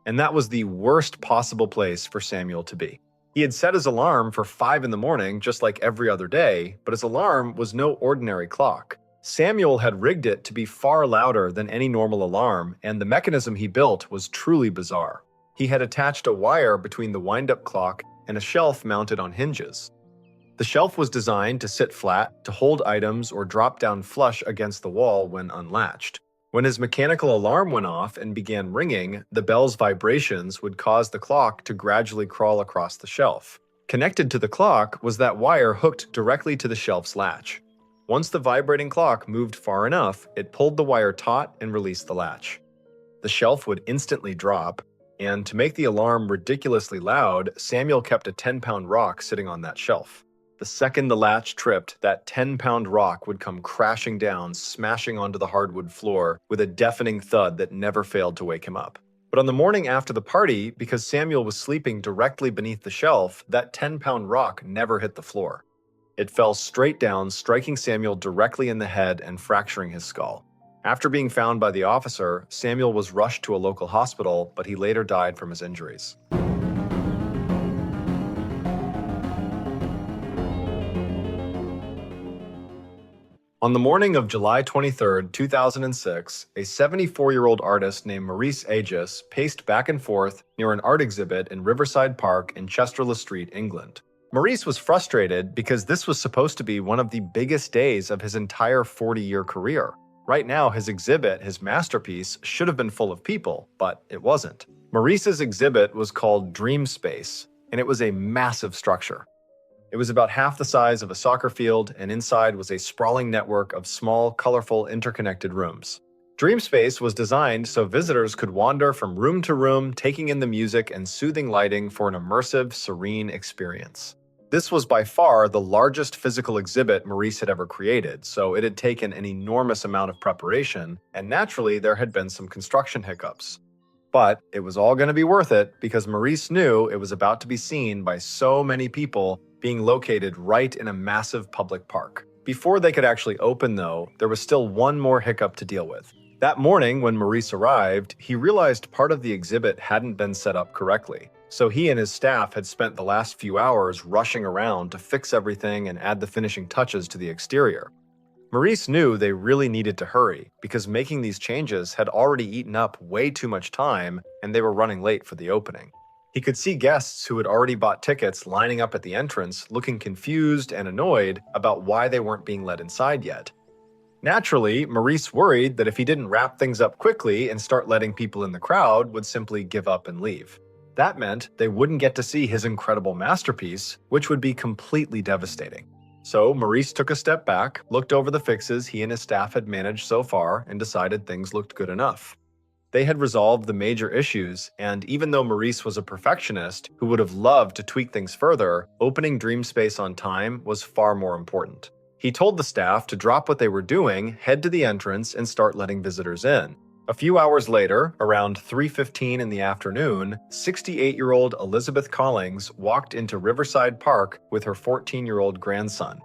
And that was the worst possible place for Samuel to be. He had set his alarm for 5 in the morning, just like every other day, but his alarm was no ordinary clock. Samuel had rigged it to be far louder than any normal alarm, and the mechanism he built was truly bizarre. He had attached a wire between the wind-up clock and a shelf mounted on hinges. The shelf was designed to sit flat, to hold items, or drop down flush against the wall when unlatched. When his mechanical alarm went off and began ringing, the bell's vibrations would cause the clock to gradually crawl across the shelf. Connected to the clock was that wire hooked directly to the shelf's latch. Once the vibrating clock moved far enough, it pulled the wire taut and released the latch. The shelf would instantly drop, and to make the alarm ridiculously loud, Samuel kept a 10-pound rock sitting on that shelf. The second the latch tripped, that 10-pound rock would come crashing down, smashing onto the hardwood floor with a deafening thud that never failed to wake him up. But on the morning after the party, because Samuel was sleeping directly beneath the shelf, that 10-pound rock never hit the floor. It fell straight down, striking Samuel directly in the head and fracturing his skull. After being found by the officer, Samuel was rushed to a local hospital, but he later died from his injuries. On the morning of July 23, 2006, a 74-year-old artist named Maurice Aegis paced back and forth near an art exhibit in Riverside Park in Chester-le-Street, England. Maurice was frustrated because this was supposed to be one of the biggest days of his entire 40-year career. Right now, his exhibit, his masterpiece, should have been full of people, but it wasn't. Maurice's exhibit was called Dream Space, and it was a massive structure. It was about half the size of a soccer field, and inside was a sprawling network of small, colorful, interconnected rooms. Dreamspace was designed so visitors could wander from room to room, taking in the music and soothing lighting for an immersive, serene experience. This was by far the largest physical exhibit Maurice had ever created, so it had taken an enormous amount of preparation, and naturally there had been some construction hiccups. But it was all going to be worth it because Maurice knew it was about to be seen by so many people, being located right in a massive public park. Before they could actually open, though, there was still one more hiccup to deal with. That morning, when Maurice arrived, he realized part of the exhibit hadn't been set up correctly. So he and his staff had spent the last few hours rushing around to fix everything and add the finishing touches to the exterior. Maurice knew they really needed to hurry because making these changes had already eaten up way too much time and they were running late for the opening. He could see guests who had already bought tickets lining up at the entrance, looking confused and annoyed about why they weren't being let inside yet. Naturally, Maurice worried that if he didn't wrap things up quickly and start letting people in the crowd would simply give up and leave. That meant they wouldn't get to see his incredible masterpiece, which would be completely devastating. So Maurice took a step back, looked over the fixes he and his staff had managed so far, and decided things looked good enough. They had resolved the major issues, and even though Maurice was a perfectionist who would have loved to tweak things further, opening Dreamspace on time was far more important. He told the staff to drop what they were doing, head to the entrance, and start letting visitors in. A few hours later, around 3:15 in the afternoon, 68-year-old Elizabeth Collings walked into Riverside Park with her 14-year-old grandson.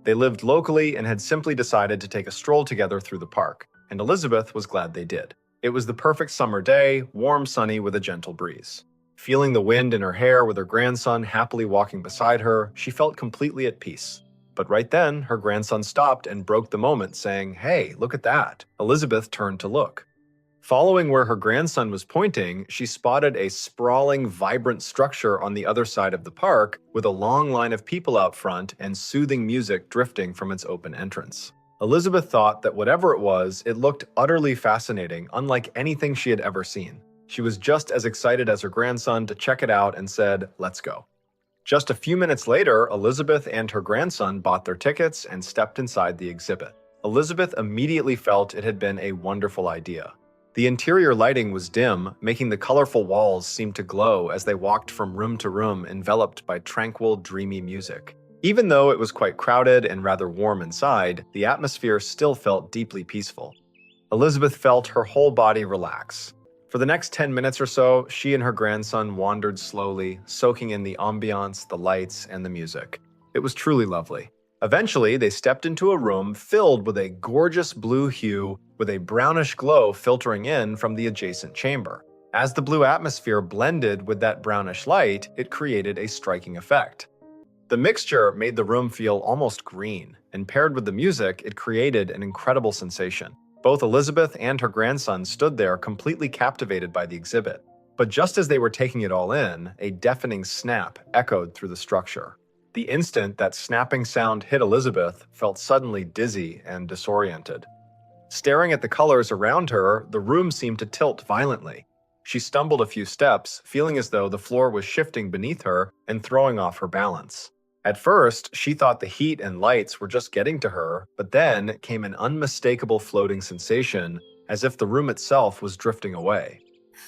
They lived locally and had simply decided to take a stroll together through the park, and Elizabeth was glad they did. It was the perfect summer day, warm, sunny, with a gentle breeze. Feeling the wind in her hair with her grandson happily walking beside her, she felt completely at peace. But right then, her grandson stopped and broke the moment, saying, "Hey, look at that." Elizabeth turned to look. Following where her grandson was pointing, she spotted a sprawling, vibrant structure on the other side of the park with a long line of people out front and soothing music drifting from its open entrance. Elizabeth thought that whatever it was, it looked utterly fascinating, unlike anything she had ever seen. She was just as excited as her grandson to check it out and said, "Let's go." Just a few minutes later, Elizabeth and her grandson bought their tickets and stepped inside the exhibit. Elizabeth immediately felt it had been a wonderful idea. The interior lighting was dim, making the colorful walls seem to glow as they walked from room to room enveloped by tranquil, dreamy music. Even though it was quite crowded and rather warm inside, the atmosphere still felt deeply peaceful. Elizabeth felt her whole body relax. For the next 10 minutes or so, she and her grandson wandered slowly, soaking in the ambiance, the lights, and the music. It was truly lovely. Eventually, they stepped into a room filled with a gorgeous blue hue with a brownish glow filtering in from the adjacent chamber. As the blue atmosphere blended with that brownish light, it created a striking effect. The mixture made the room feel almost green, and paired with the music, it created an incredible sensation. Both Elizabeth and her grandson stood there completely captivated by the exhibit. But just as they were taking it all in, a deafening snap echoed through the structure. The instant that snapping sound hit Elizabeth felt suddenly dizzy and disoriented. Staring at the colors around her, the room seemed to tilt violently. She stumbled a few steps, feeling as though the floor was shifting beneath her and throwing off her balance. At first, she thought the heat and lights were just getting to her, but then came an unmistakable floating sensation, as if the room itself was drifting away.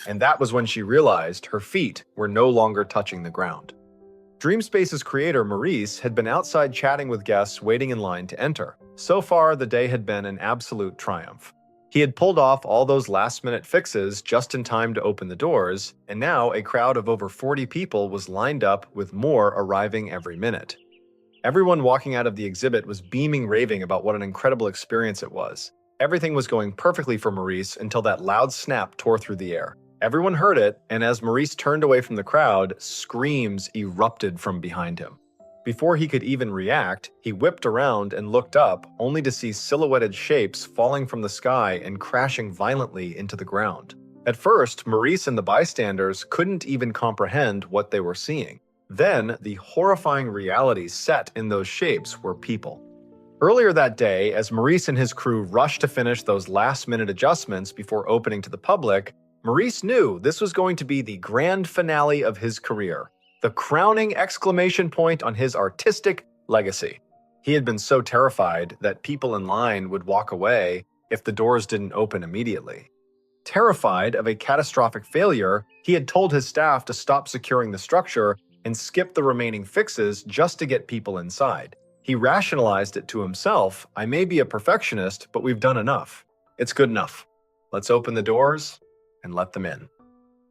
And that was when she realized her feet were no longer touching the ground. Dreamspace's creator, Maurice, had been outside chatting with guests waiting in line to enter. So far, the day had been an absolute triumph. He had pulled off all those last-minute fixes just in time to open the doors, and now a crowd of over 40 people was lined up with more arriving every minute. Everyone walking out of the exhibit was beaming raving about what an incredible experience it was. Everything was going perfectly for Maurice until that loud snap tore through the air. Everyone heard it, and as Maurice turned away from the crowd, screams erupted from behind him. Before he could even react, he whipped around and looked up, only to see silhouetted shapes falling from the sky and crashing violently into the ground. At first, Maurice and the bystanders couldn't even comprehend what they were seeing. Then, the horrifying reality set in those shapes were people. Earlier that day, as Maurice and his crew rushed to finish those last-minute adjustments before opening to the public, Maurice knew this was going to be the grand finale of his career. The crowning exclamation point on his artistic legacy. He had been so terrified that people in line would walk away if the doors didn't open immediately. Terrified of a catastrophic failure, he had told his staff to stop securing the structure and skip the remaining fixes just to get people inside. He rationalized it to himself, "I may be a perfectionist, but we've done enough. It's good enough. Let's open the doors and let them in."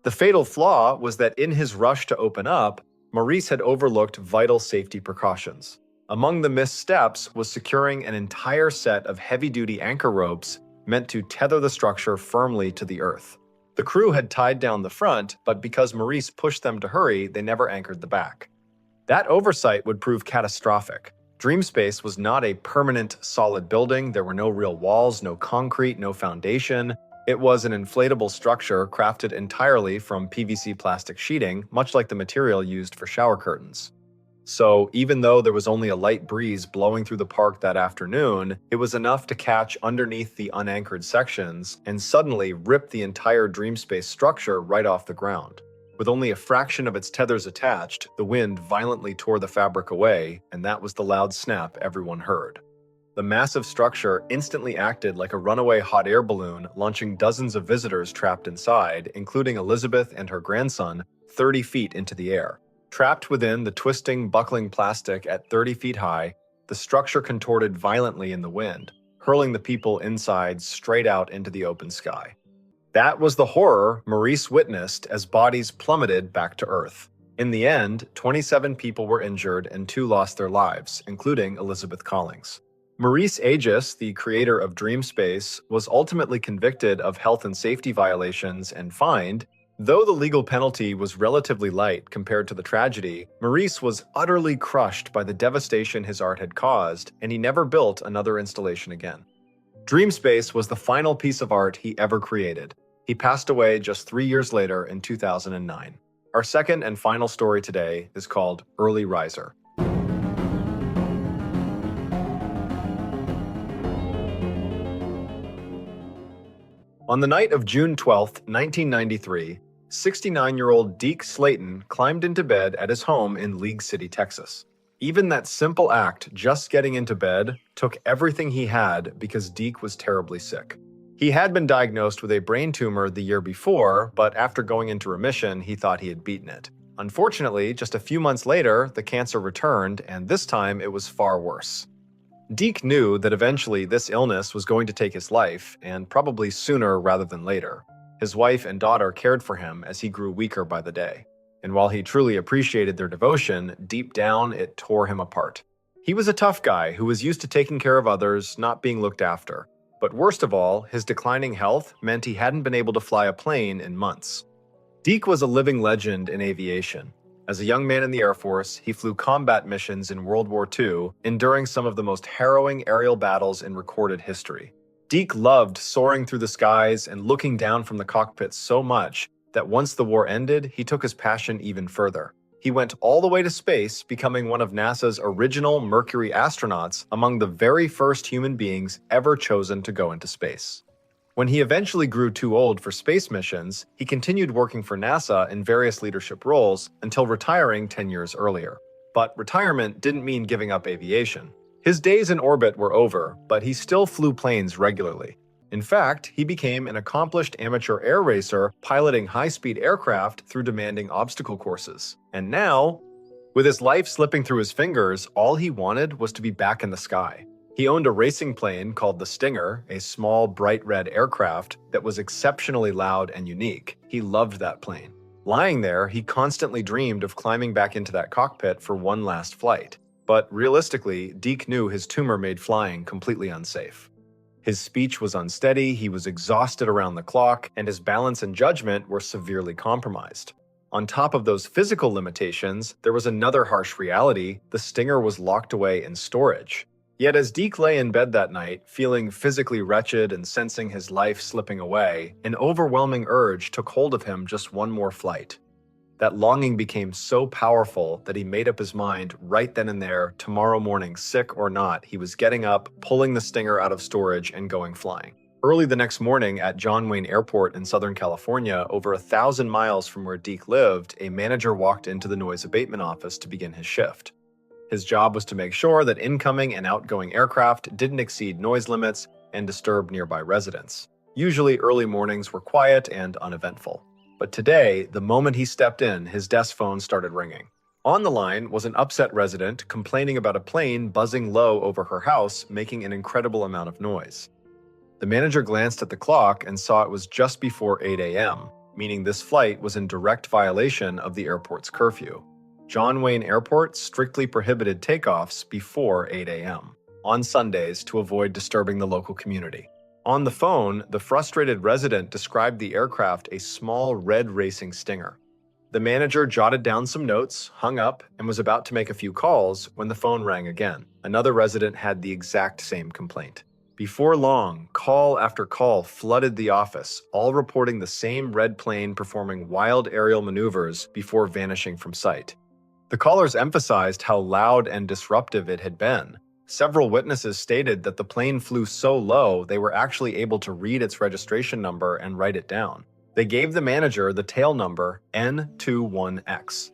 The fatal flaw was that in his rush to open up, Maurice had overlooked vital safety precautions. Among the missed steps was securing an entire set of heavy-duty anchor ropes meant to tether the structure firmly to the earth. The crew had tied down the front, but because Maurice pushed them to hurry, they never anchored the back. That oversight would prove catastrophic. Dreamspace was not a permanent, solid building. There were no real walls, no concrete, no foundation. It was an inflatable structure crafted entirely from PVC plastic sheeting, much like the material used for shower curtains. So, even though there was only a light breeze blowing through the park that afternoon, it was enough to catch underneath the unanchored sections and suddenly rip the entire Dreamspace structure right off the ground. With only a fraction of its tethers attached, the wind violently tore the fabric away, and that was the loud snap everyone heard. The massive structure instantly acted like a runaway hot air balloon, launching dozens of visitors trapped inside, including Elizabeth and her grandson, 30 feet into the air. Trapped within the twisting, buckling plastic at 30 feet high, the structure contorted violently in the wind, hurling the people inside straight out into the open sky. That was the horror Maurice witnessed as bodies plummeted back to Earth. In the end, 27 people were injured and 2 lost their lives, including Elizabeth Collings. Maurice Aegis, the creator of Dreamspace, was ultimately convicted of health and safety violations and fined. Though the legal penalty was relatively light compared to the tragedy, Maurice was utterly crushed by the devastation his art had caused, and he never built another installation again. Dreamspace was the final piece of art he ever created. He passed away just 3 years later in 2009. Our second and final story today is called Early Riser. On the night of June 12, 1993, 69-year-old Deke Slayton climbed into bed at his home in League City, Texas. Even that simple act, just getting into bed, took everything he had because Deke was terribly sick. He had been diagnosed with a brain tumor the year before, but after going into remission, he thought he had beaten it. Unfortunately, just a few months later, the cancer returned, and this time it was far worse. Deke knew that eventually this illness was going to take his life, and probably sooner rather than later. His wife and daughter cared for him as he grew weaker by the day. And while he truly appreciated their devotion, deep down it tore him apart. He was a tough guy who was used to taking care of others, not being looked after. But worst of all, his declining health meant he hadn't been able to fly a plane in months. Deke was a living legend in aviation. As a young man in the Air Force, he flew combat missions in World War II, enduring some of the most harrowing aerial battles in recorded history. Deke loved soaring through the skies and looking down from the cockpit so much that once the war ended, he took his passion even further. He went all the way to space, becoming one of NASA's original Mercury astronauts, among the very first human beings ever chosen to go into space. When he eventually grew too old for space missions, he continued working for NASA in various leadership roles until retiring 10 years earlier. But retirement didn't mean giving up aviation. His days in orbit were over, but he still flew planes regularly. In fact, he became an accomplished amateur air racer, piloting high-speed aircraft through demanding obstacle courses. And now, with his life slipping through his fingers, all he wanted was to be back in the sky. He owned a racing plane called the Stinger, a small, bright red aircraft that was exceptionally loud and unique. He loved that plane. Lying there, he constantly dreamed of climbing back into that cockpit for one last flight. But realistically, Deke knew his tumor made flying completely unsafe. His speech was unsteady, he was exhausted around the clock, and his balance and judgment were severely compromised. On top of those physical limitations, there was another harsh reality: the Stinger was locked away in storage. Yet as Deke lay in bed that night, feeling physically wretched and sensing his life slipping away, an overwhelming urge took hold of him: just one more flight. That longing became so powerful that he made up his mind right then and there, tomorrow morning, sick or not, he was getting up, pulling the Stinger out of storage, and going flying. Early the next morning at John Wayne Airport in Southern California, over 1,000 miles from where Deke lived, a manager walked into the noise abatement office to begin his shift. His job was to make sure that incoming and outgoing aircraft didn't exceed noise limits and disturb nearby residents. Usually early mornings were quiet and uneventful. But today, the moment he stepped in, his desk phone started ringing. On the line was an upset resident complaining about a plane buzzing low over her house, making an incredible amount of noise. The manager glanced at the clock and saw it was just before 8 a.m., meaning this flight was in direct violation of the airport's curfew. John Wayne Airport strictly prohibited takeoffs before 8 a.m. on Sundays to avoid disturbing the local community. On the phone, the frustrated resident described the aircraft a small red racing Stinger. The manager jotted down some notes, hung up, and was about to make a few calls when the phone rang again. Another resident had the exact same complaint. Before long, call after call flooded the office, all reporting the same red plane performing wild aerial maneuvers before vanishing from sight. The callers emphasized how loud and disruptive it had been. Several witnesses stated that the plane flew so low they were actually able to read its registration number and write it down. They gave the manager the tail number N21X.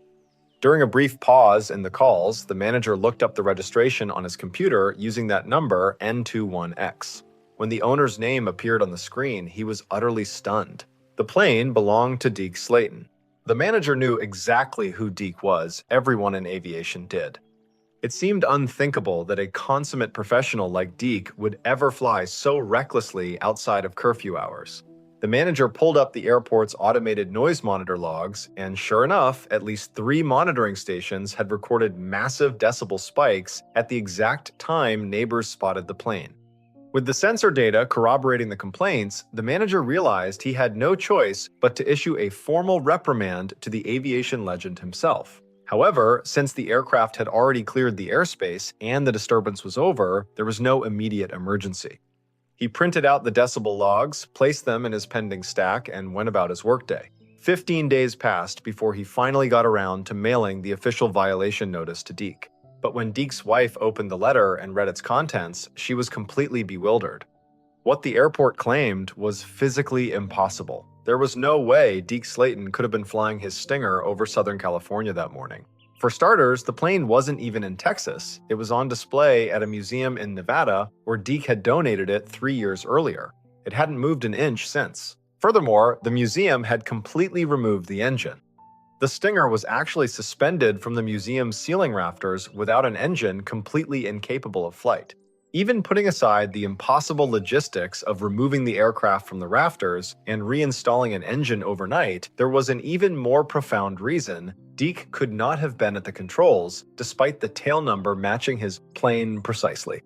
During a brief pause in the calls, the manager looked up the registration on his computer using that number N21X. When the owner's name appeared on the screen, he was utterly stunned. The plane belonged to Deke Slayton. The manager knew exactly who Deke was. Everyone in aviation did. It seemed unthinkable that a consummate professional like Deke would ever fly so recklessly outside of curfew hours. The manager pulled up the airport's automated noise monitor logs, and sure enough, at least 3 monitoring stations had recorded massive decibel spikes at the exact time neighbors spotted the plane. With the sensor data corroborating the complaints, the manager realized he had no choice but to issue a formal reprimand to the aviation legend himself. However, since the aircraft had already cleared the airspace and the disturbance was over, there was no immediate emergency. He printed out the decibel logs, placed them in his pending stack, and went about his workday. 15 days passed before he finally got around to mailing the official violation notice to Deke. But when Deke's wife opened the letter and read its contents, she was completely bewildered. What the airport claimed was physically impossible. There was no way Deke Slayton could have been flying his Stinger over Southern California that morning. For starters, the plane wasn't even in Texas. It was on display at a museum in Nevada where Deke had donated it 3 years earlier. It hadn't moved an inch since. Furthermore, the museum had completely removed the engine. The Stinger was actually suspended from the museum's ceiling rafters without an engine, completely incapable of flight. Even putting aside the impossible logistics of removing the aircraft from the rafters and reinstalling an engine overnight, there was an even more profound reason Deke could not have been at the controls, despite the tail number matching his plane precisely.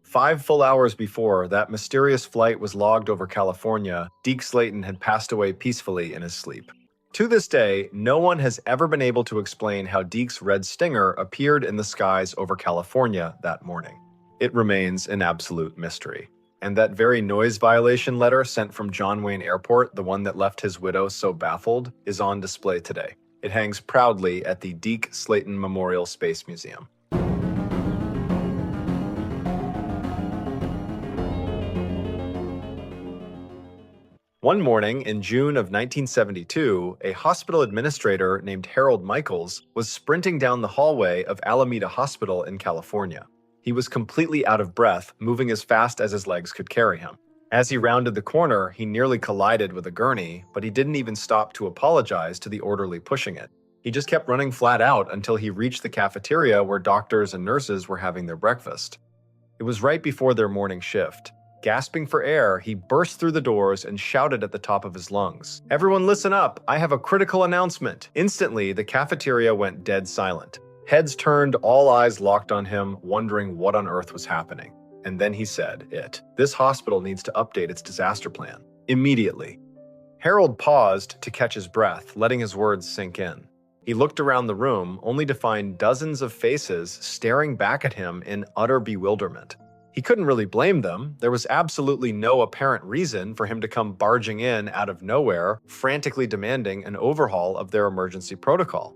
5 full hours before that mysterious flight was logged over California, Deke Slayton had passed away peacefully in his sleep. To this day, no one has ever been able to explain how Deke's red Stinger appeared in the skies over California that morning. It remains an absolute mystery. And that very noise violation letter sent from John Wayne Airport, the one that left his widow so baffled, is on display today. It hangs proudly at the Deke Slayton Memorial Space Museum. One morning in June of 1972, a hospital administrator named Harold Michaels was sprinting down the hallway of Alameda Hospital in California. He was completely out of breath, moving as fast as his legs could carry him. As he rounded the corner, he nearly collided with a gurney, but he didn't even stop to apologize to the orderly pushing it. He just kept running flat out until he reached the cafeteria where doctors and nurses were having their breakfast. It was right before their morning shift. Gasping for air, he burst through the doors and shouted at the top of his lungs, "Everyone listen up, I have a critical announcement." Instantly, the cafeteria went dead silent. Heads turned, all eyes locked on him, wondering what on earth was happening. And then he said this hospital needs to update its disaster plan. Immediately. Harold paused to catch his breath, letting his words sink in. He looked around the room, only to find dozens of faces staring back at him in utter bewilderment. He couldn't really blame them. There was absolutely no apparent reason for him to come barging in out of nowhere, frantically demanding an overhaul of their emergency protocol.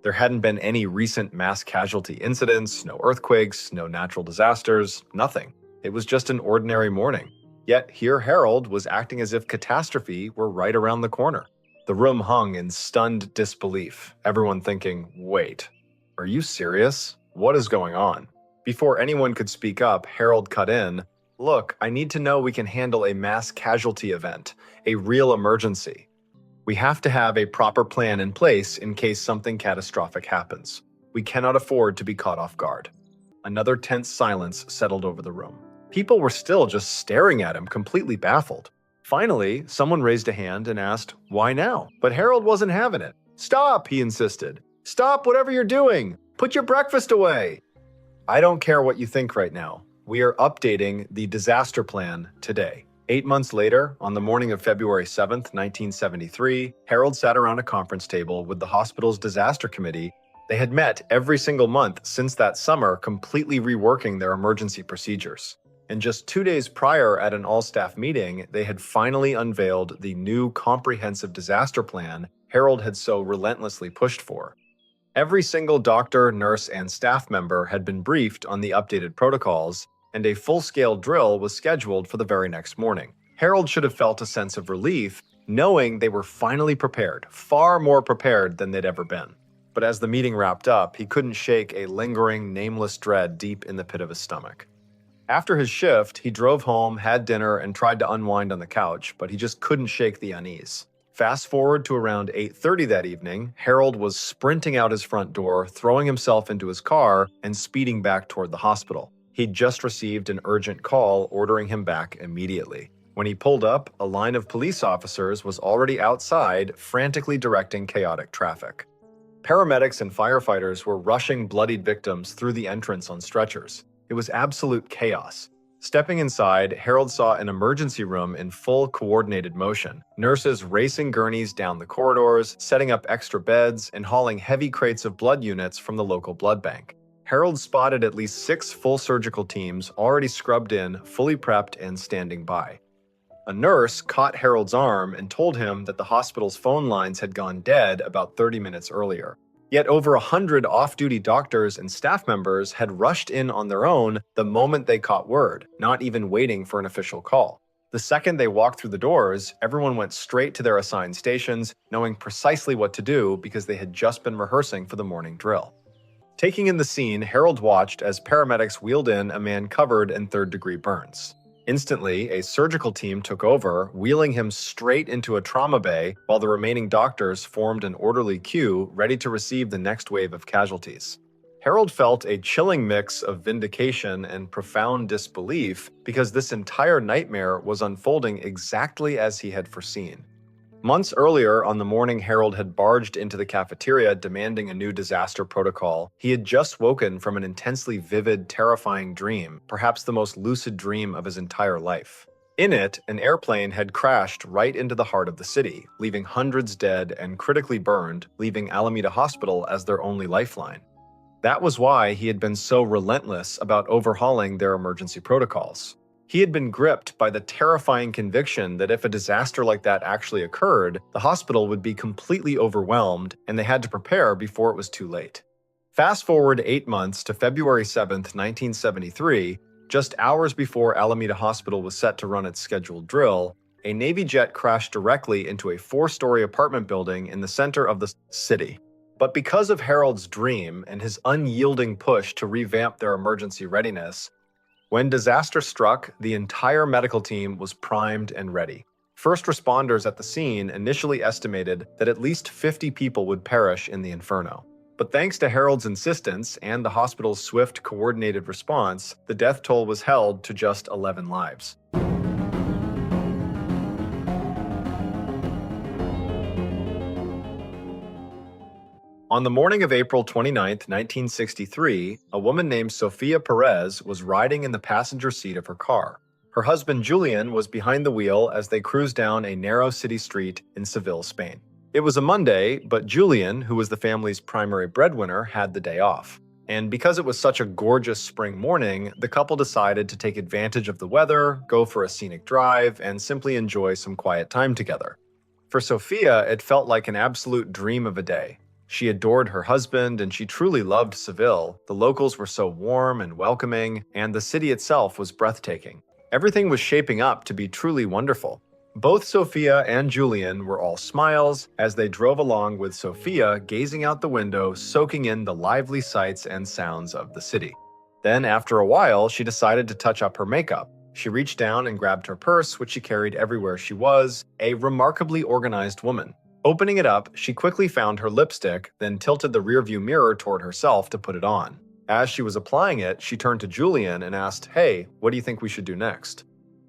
There hadn't been any recent mass casualty incidents, no earthquakes, no natural disasters, nothing. It was just an ordinary morning. Yet here Harold was acting as if catastrophe were right around the corner. The room hung in stunned disbelief, everyone thinking, wait, are you serious? What is going on? Before anyone could speak up, Harold cut in, "Look, I need to know we can handle a mass casualty event, a real emergency. We have to have a proper plan in place in case something catastrophic happens. We cannot afford to be caught off guard." Another tense silence settled over the room. People were still just staring at him, completely baffled. Finally, someone raised a hand and asked, "Why now?" But Harold wasn't having it. "Stop," he insisted. "Stop whatever you're doing. Put your breakfast away." "I don't care what you think right now. We are updating the disaster plan today." 8 months later, on the morning of February 7th, 1973, Harold sat around a conference table with the hospital's disaster committee. They had met every single month since that summer, completely reworking their emergency procedures. And just 2 days prior at an all-staff meeting, they had finally unveiled the new comprehensive disaster plan Harold had so relentlessly pushed for. Every single doctor, nurse, and staff member had been briefed on the updated protocols, and a full-scale drill was scheduled for the very next morning. Harold should have felt a sense of relief, knowing they were finally prepared, far more prepared than they'd ever been. But as the meeting wrapped up, he couldn't shake a lingering, nameless dread deep in the pit of his stomach. After his shift, he drove home, had dinner, and tried to unwind on the couch, but he just couldn't shake the unease. Fast forward to around 8:30 that evening, Harold was sprinting out his front door, throwing himself into his car, and speeding back toward the hospital. He'd just received an urgent call ordering him back immediately. When he pulled up, a line of police officers was already outside, frantically directing chaotic traffic. Paramedics and firefighters were rushing bloodied victims through the entrance on stretchers. It was absolute chaos. Stepping inside, Harold saw an emergency room in full coordinated motion. Nurses racing gurneys down the corridors, setting up extra beds, and hauling heavy crates of blood units from the local blood bank. Harold spotted at least 6 full surgical teams already scrubbed in, fully prepped, and standing by. A nurse caught Harold's arm and told him that the hospital's phone lines had gone dead about 30 minutes earlier. Yet over 100 off-duty doctors and staff members had rushed in on their own the moment they caught word, not even waiting for an official call. The second they walked through the doors, everyone went straight to their assigned stations, knowing precisely what to do because they had just been rehearsing for the morning drill. Taking in the scene, Harold watched as paramedics wheeled in a man covered in third-degree burns. Instantly, a surgical team took over, wheeling him straight into a trauma bay, while the remaining doctors formed an orderly queue ready to receive the next wave of casualties. Harold felt a chilling mix of vindication and profound disbelief because this entire nightmare was unfolding exactly as he had foreseen. Months earlier, on the morning Harold had barged into the cafeteria demanding a new disaster protocol, he had just woken from an intensely vivid, terrifying dream, perhaps the most lucid dream of his entire life. In it, an airplane had crashed right into the heart of the city, leaving hundreds dead and critically burned, leaving Alameda Hospital as their only lifeline. That was why he had been so relentless about overhauling their emergency protocols. He had been gripped by the terrifying conviction that if a disaster like that actually occurred, the hospital would be completely overwhelmed and they had to prepare before it was too late. Fast forward 8 months to February 7th, 1973, just hours before Alameda Hospital was set to run its scheduled drill, a Navy jet crashed directly into a 4-story apartment building in the center of the city. But because of Harold's dream and his unyielding push to revamp their emergency readiness, when disaster struck, the entire medical team was primed and ready. First responders at the scene initially estimated that at least 50 people would perish in the inferno. But thanks to Harold's insistence and the hospital's swift, coordinated response, the death toll was held to just 11 lives. On the morning of April 29, 1963, a woman named Sofia Perez was riding in the passenger seat of her car. Her husband Julian was behind the wheel as they cruised down a narrow city street in Seville, Spain. It was a Monday, but Julian, who was the family's primary breadwinner, had the day off. And because it was such a gorgeous spring morning, the couple decided to take advantage of the weather, go for a scenic drive, and simply enjoy some quiet time together. For Sofia, it felt like an absolute dream of a day. She adored her husband and she truly loved Seville. The locals were so warm and welcoming, and the city itself was breathtaking. Everything was shaping up to be truly wonderful. Both Sofia and Julian were all smiles as they drove along with Sofia gazing out the window, soaking in the lively sights and sounds of the city. Then, after a while, she decided to touch up her makeup. She reached down and grabbed her purse, which she carried everywhere she was, a remarkably organized woman. Opening it up, she quickly found her lipstick, then tilted the rearview mirror toward herself to put it on. As she was applying it, she turned to Julian and asked, "Hey, what do you think we should do next?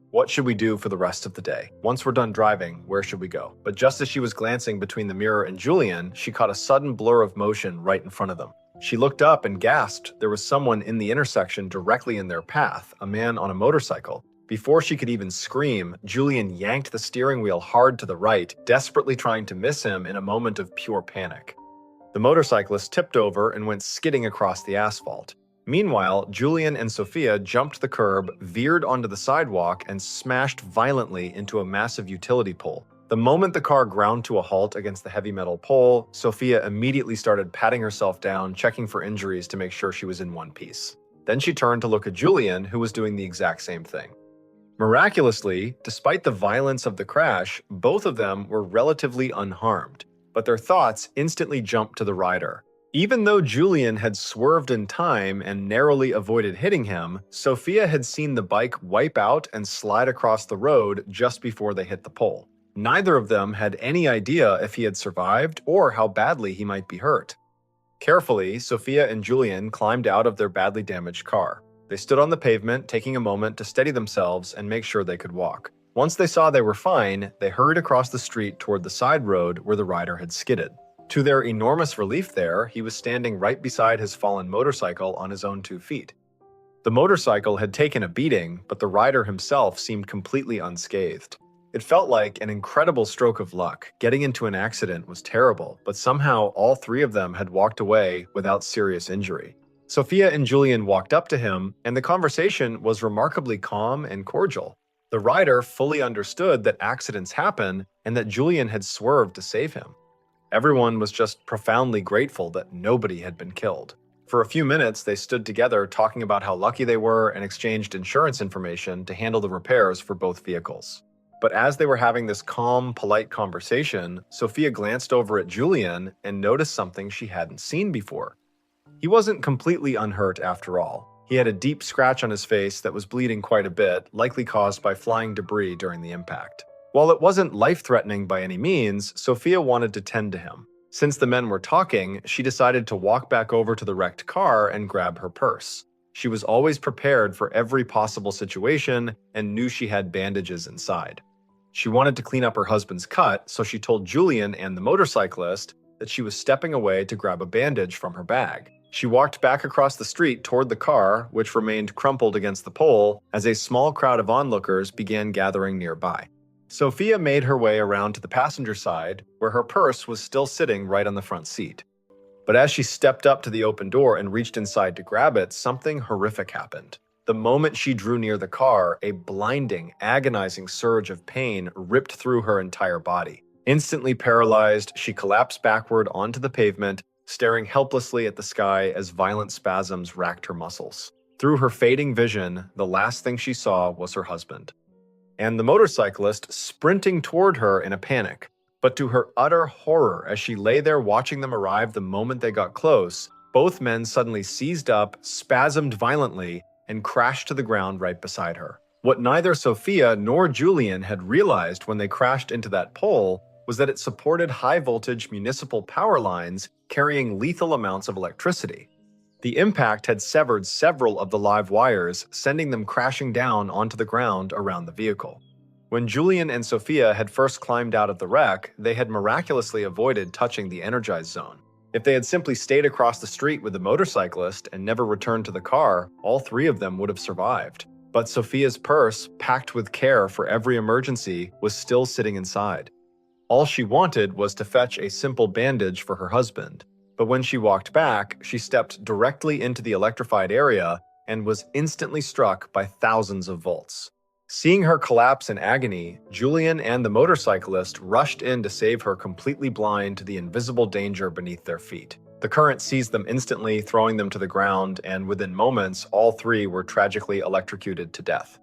What should we do for the rest of the day? Once we're done driving, where should we go?" But just as she was glancing between the mirror and Julian, she caught a sudden blur of motion right in front of them. She looked up and gasped. There was someone in the intersection directly in their path, a man on a motorcycle. Before she could even scream, Julian yanked the steering wheel hard to the right, desperately trying to miss him in a moment of pure panic. The motorcyclist tipped over and went skidding across the asphalt. Meanwhile, Julian and Sofia jumped the curb, veered onto the sidewalk, and smashed violently into a massive utility pole. The moment the car ground to a halt against the heavy metal pole, Sofia immediately started patting herself down, checking for injuries to make sure she was in one piece. Then she turned to look at Julian, who was doing the exact same thing. Miraculously, despite the violence of the crash, both of them were relatively unharmed, but their thoughts instantly jumped to the rider. Even though Julian had swerved in time and narrowly avoided hitting him, Sofia had seen the bike wipe out and slide across the road just before they hit the pole. Neither of them had any idea if he had survived or how badly he might be hurt. Carefully, Sofia and Julian climbed out of their badly damaged car. They stood on the pavement, taking a moment to steady themselves and make sure they could walk. Once they saw they were fine, they hurried across the street toward the side road where the rider had skidded. To their enormous relief there, he was standing right beside his fallen motorcycle on his own 2 feet. The motorcycle had taken a beating, but the rider himself seemed completely unscathed. It felt like an incredible stroke of luck. Getting into an accident was terrible, but somehow all 3 of them had walked away without serious injury. Sofia and Julian walked up to him, and the conversation was remarkably calm and cordial. The rider fully understood that accidents happen and that Julian had swerved to save him. Everyone was just profoundly grateful that nobody had been killed. For a few minutes, they stood together talking about how lucky they were and exchanged insurance information to handle the repairs for both vehicles. But as they were having this calm, polite conversation, Sofia glanced over at Julian and noticed something she hadn't seen before. He wasn't completely unhurt after all. He had a deep scratch on his face that was bleeding quite a bit, likely caused by flying debris during the impact. While it wasn't life-threatening by any means, Sofia wanted to tend to him. Since the men were talking, she decided to walk back over to the wrecked car and grab her purse. She was always prepared for every possible situation and knew she had bandages inside. She wanted to clean up her husband's cut, so she told Julian and the motorcyclist that she was stepping away to grab a bandage from her bag. She walked back across the street toward the car, which remained crumpled against the pole, as a small crowd of onlookers began gathering nearby. Sophia made her way around to the passenger side, where her purse was still sitting right on the front seat. But as she stepped up to the open door and reached inside to grab it, something horrific happened. The moment she drew near the car, a blinding, agonizing surge of pain ripped through her entire body. Instantly paralyzed, she collapsed backward onto the pavement, staring helplessly at the sky as violent spasms racked her muscles. Through her fading vision, the last thing she saw was her husband, and the motorcyclist sprinting toward her in a panic. But to her utter horror, as she lay there watching them arrive the moment they got close, both men suddenly seized up, spasmed violently, and crashed to the ground right beside her. What neither Sophia nor Julian had realized when they crashed into that pole was that it supported high-voltage municipal power lines carrying lethal amounts of electricity. The impact had severed several of the live wires, sending them crashing down onto the ground around the vehicle. When Julian and Sophia had first climbed out of the wreck, they had miraculously avoided touching the energized zone. If they had simply stayed across the street with the motorcyclist and never returned to the car, all three of them would have survived. But Sophia's purse, packed with care for every emergency, was still sitting inside. All she wanted was to fetch a simple bandage for her husband. But when she walked back, she stepped directly into the electrified area and was instantly struck by thousands of volts. Seeing her collapse in agony, Julian and the motorcyclist rushed in to save her, completely blind to the invisible danger beneath their feet. The current seized them instantly, throwing them to the ground, and within moments, all three were tragically electrocuted to death.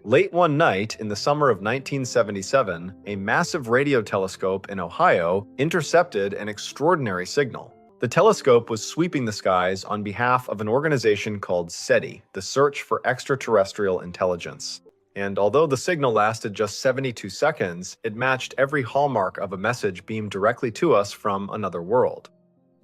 Late one night in the summer of 1977, a massive radio telescope in Ohio intercepted an extraordinary signal. The telescope was sweeping the skies on behalf of an organization called SETI, the Search for Extraterrestrial Intelligence. And although the signal lasted just 72 seconds, it matched every hallmark of a message beamed directly to us from another world.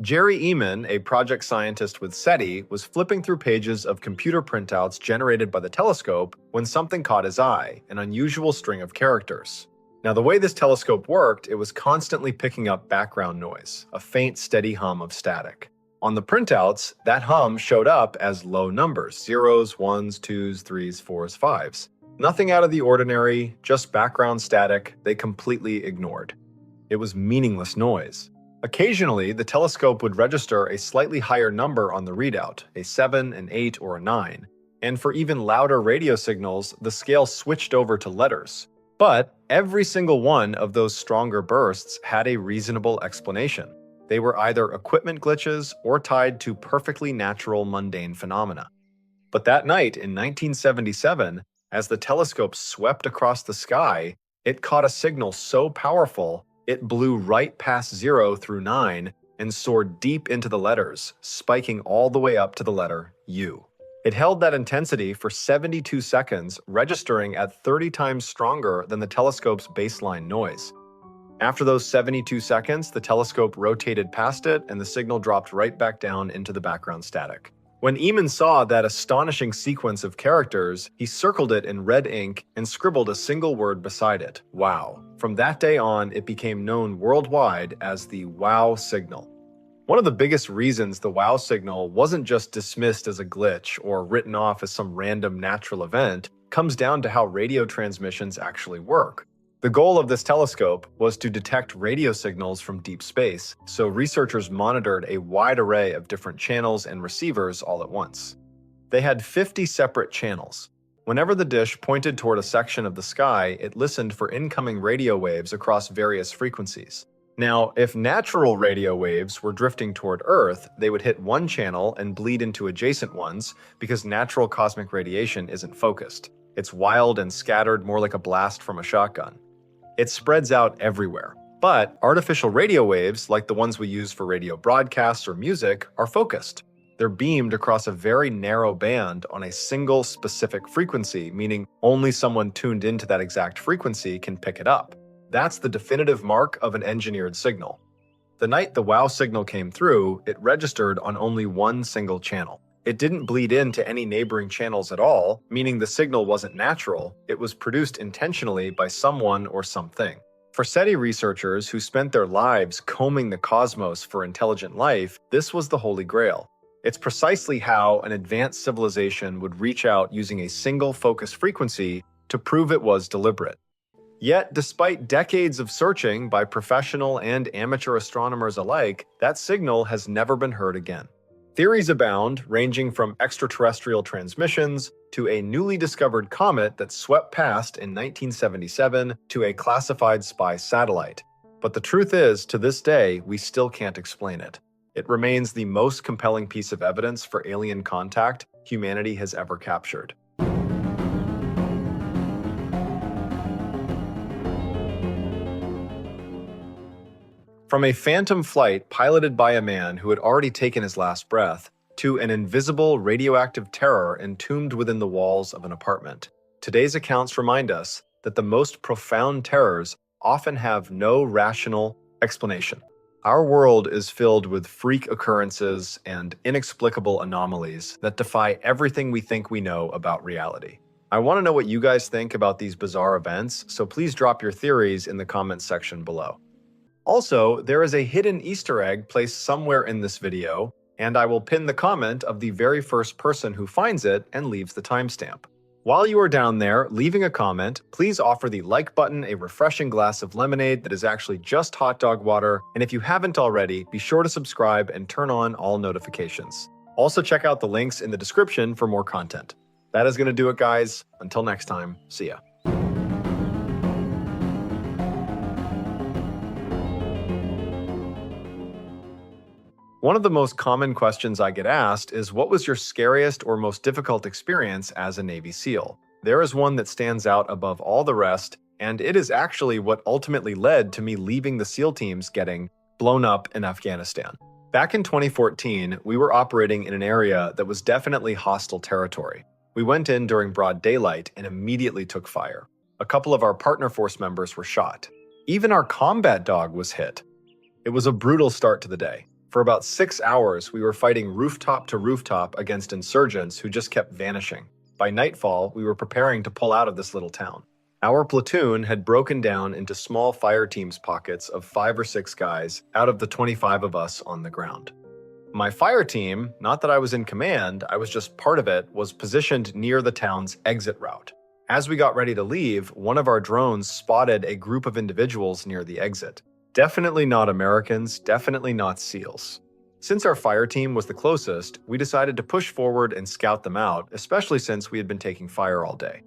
Jerry Eman, a project scientist with SETI, was flipping through pages of computer printouts generated by the telescope when something caught his eye, an unusual string of characters. Now, the way this telescope worked, it was constantly picking up background noise, a faint, steady hum of static. On the printouts, that hum showed up as low numbers, zeros, ones, twos, threes, fours, fives. Nothing out of the ordinary, just background static they completely ignored. It was meaningless noise. Occasionally, the telescope would register a slightly higher number on the readout, a 7, an 8, or a 9. And for even louder radio signals, the scale switched over to letters. But every single one of those stronger bursts had a reasonable explanation. They were either equipment glitches or tied to perfectly natural mundane phenomena. But that night in 1977, as the telescope swept across the sky, it caught a signal so powerful it blew right past 0 through 9 and soared deep into the letters, spiking all the way up to the letter U. It held that intensity for 72 seconds, registering at 30 times stronger than the telescope's baseline noise. After those 72 seconds, the telescope rotated past it and the signal dropped right back down into the background static. When Eman saw that astonishing sequence of characters, he circled it in red ink and scribbled a single word beside it, WOW. From that day on, it became known worldwide as the WOW signal. One of the biggest reasons the WOW signal wasn't just dismissed as a glitch or written off as some random natural event comes down to how radio transmissions actually work. The goal of this telescope was to detect radio signals from deep space, so researchers monitored a wide array of different channels and receivers all at once. They had 50 separate channels. Whenever the dish pointed toward a section of the sky, it listened for incoming radio waves across various frequencies. Now, if natural radio waves were drifting toward Earth, they would hit one channel and bleed into adjacent ones because natural cosmic radiation isn't focused. It's wild and scattered, more like a blast from a shotgun. It spreads out everywhere. But artificial radio waves, like the ones we use for radio broadcasts or music, are focused. They're beamed across a very narrow band on a single specific frequency, meaning only someone tuned into that exact frequency can pick it up. That's the definitive mark of an engineered signal. The night the WOW signal came through, it registered on only one single channel. It didn't bleed into any neighboring channels at all, meaning the signal wasn't natural. It was produced intentionally by someone or something. For SETI researchers who spent their lives combing the cosmos for intelligent life, this was the Holy Grail. It's precisely how an advanced civilization would reach out using a single focus frequency to prove it was deliberate. Yet, despite decades of searching by professional and amateur astronomers alike, that signal has never been heard again. Theories abound, ranging from extraterrestrial transmissions to a newly discovered comet that swept past in 1977 to a classified spy satellite. But the truth is, to this day, we still can't explain it. It remains the most compelling piece of evidence for alien contact humanity has ever captured. From a phantom flight piloted by a man who had already taken his last breath, to an invisible radioactive terror entombed within the walls of an apartment, today's accounts remind us that the most profound terrors often have no rational explanation. Our world is filled with freak occurrences and inexplicable anomalies that defy everything we think we know about reality. I want to know what you guys think about these bizarre events, so please drop your theories in the comments section below. Also, there is a hidden Easter egg placed somewhere in this video, and I will pin the comment of the very first person who finds it and leaves the timestamp. While you are down there leaving a comment, please offer the like button a refreshing glass of lemonade that is actually just hot dog water, and if you haven't already, be sure to subscribe and turn on all notifications. Also check out the links in the description for more content. That is going to do it, guys. Until next time, see ya. One of the most common questions I get asked is, what was your scariest or most difficult experience as a Navy SEAL? There is one that stands out above all the rest, and it is actually what ultimately led to me leaving the SEAL teams getting blown up in Afghanistan. Back in 2014, we were operating in an area that was definitely hostile territory. We went in during broad daylight and immediately took fire. A couple of our partner force members were shot. Even our combat dog was hit. It was a brutal start to the day. For about 6 hours, we were fighting rooftop to rooftop against insurgents who just kept vanishing. By nightfall, we were preparing to pull out of this little town. Our platoon had broken down into small fire teams pockets of 5 or 6 guys out of the 25 of us on the ground. My fire team, not that I was in command, I was just part of it, was positioned near the town's exit route. As we got ready to leave, one of our drones spotted a group of individuals near the exit. Definitely not Americans, definitely not SEALs. Since our fire team was the closest, we decided to push forward and scout them out, especially since we had been taking fire all day.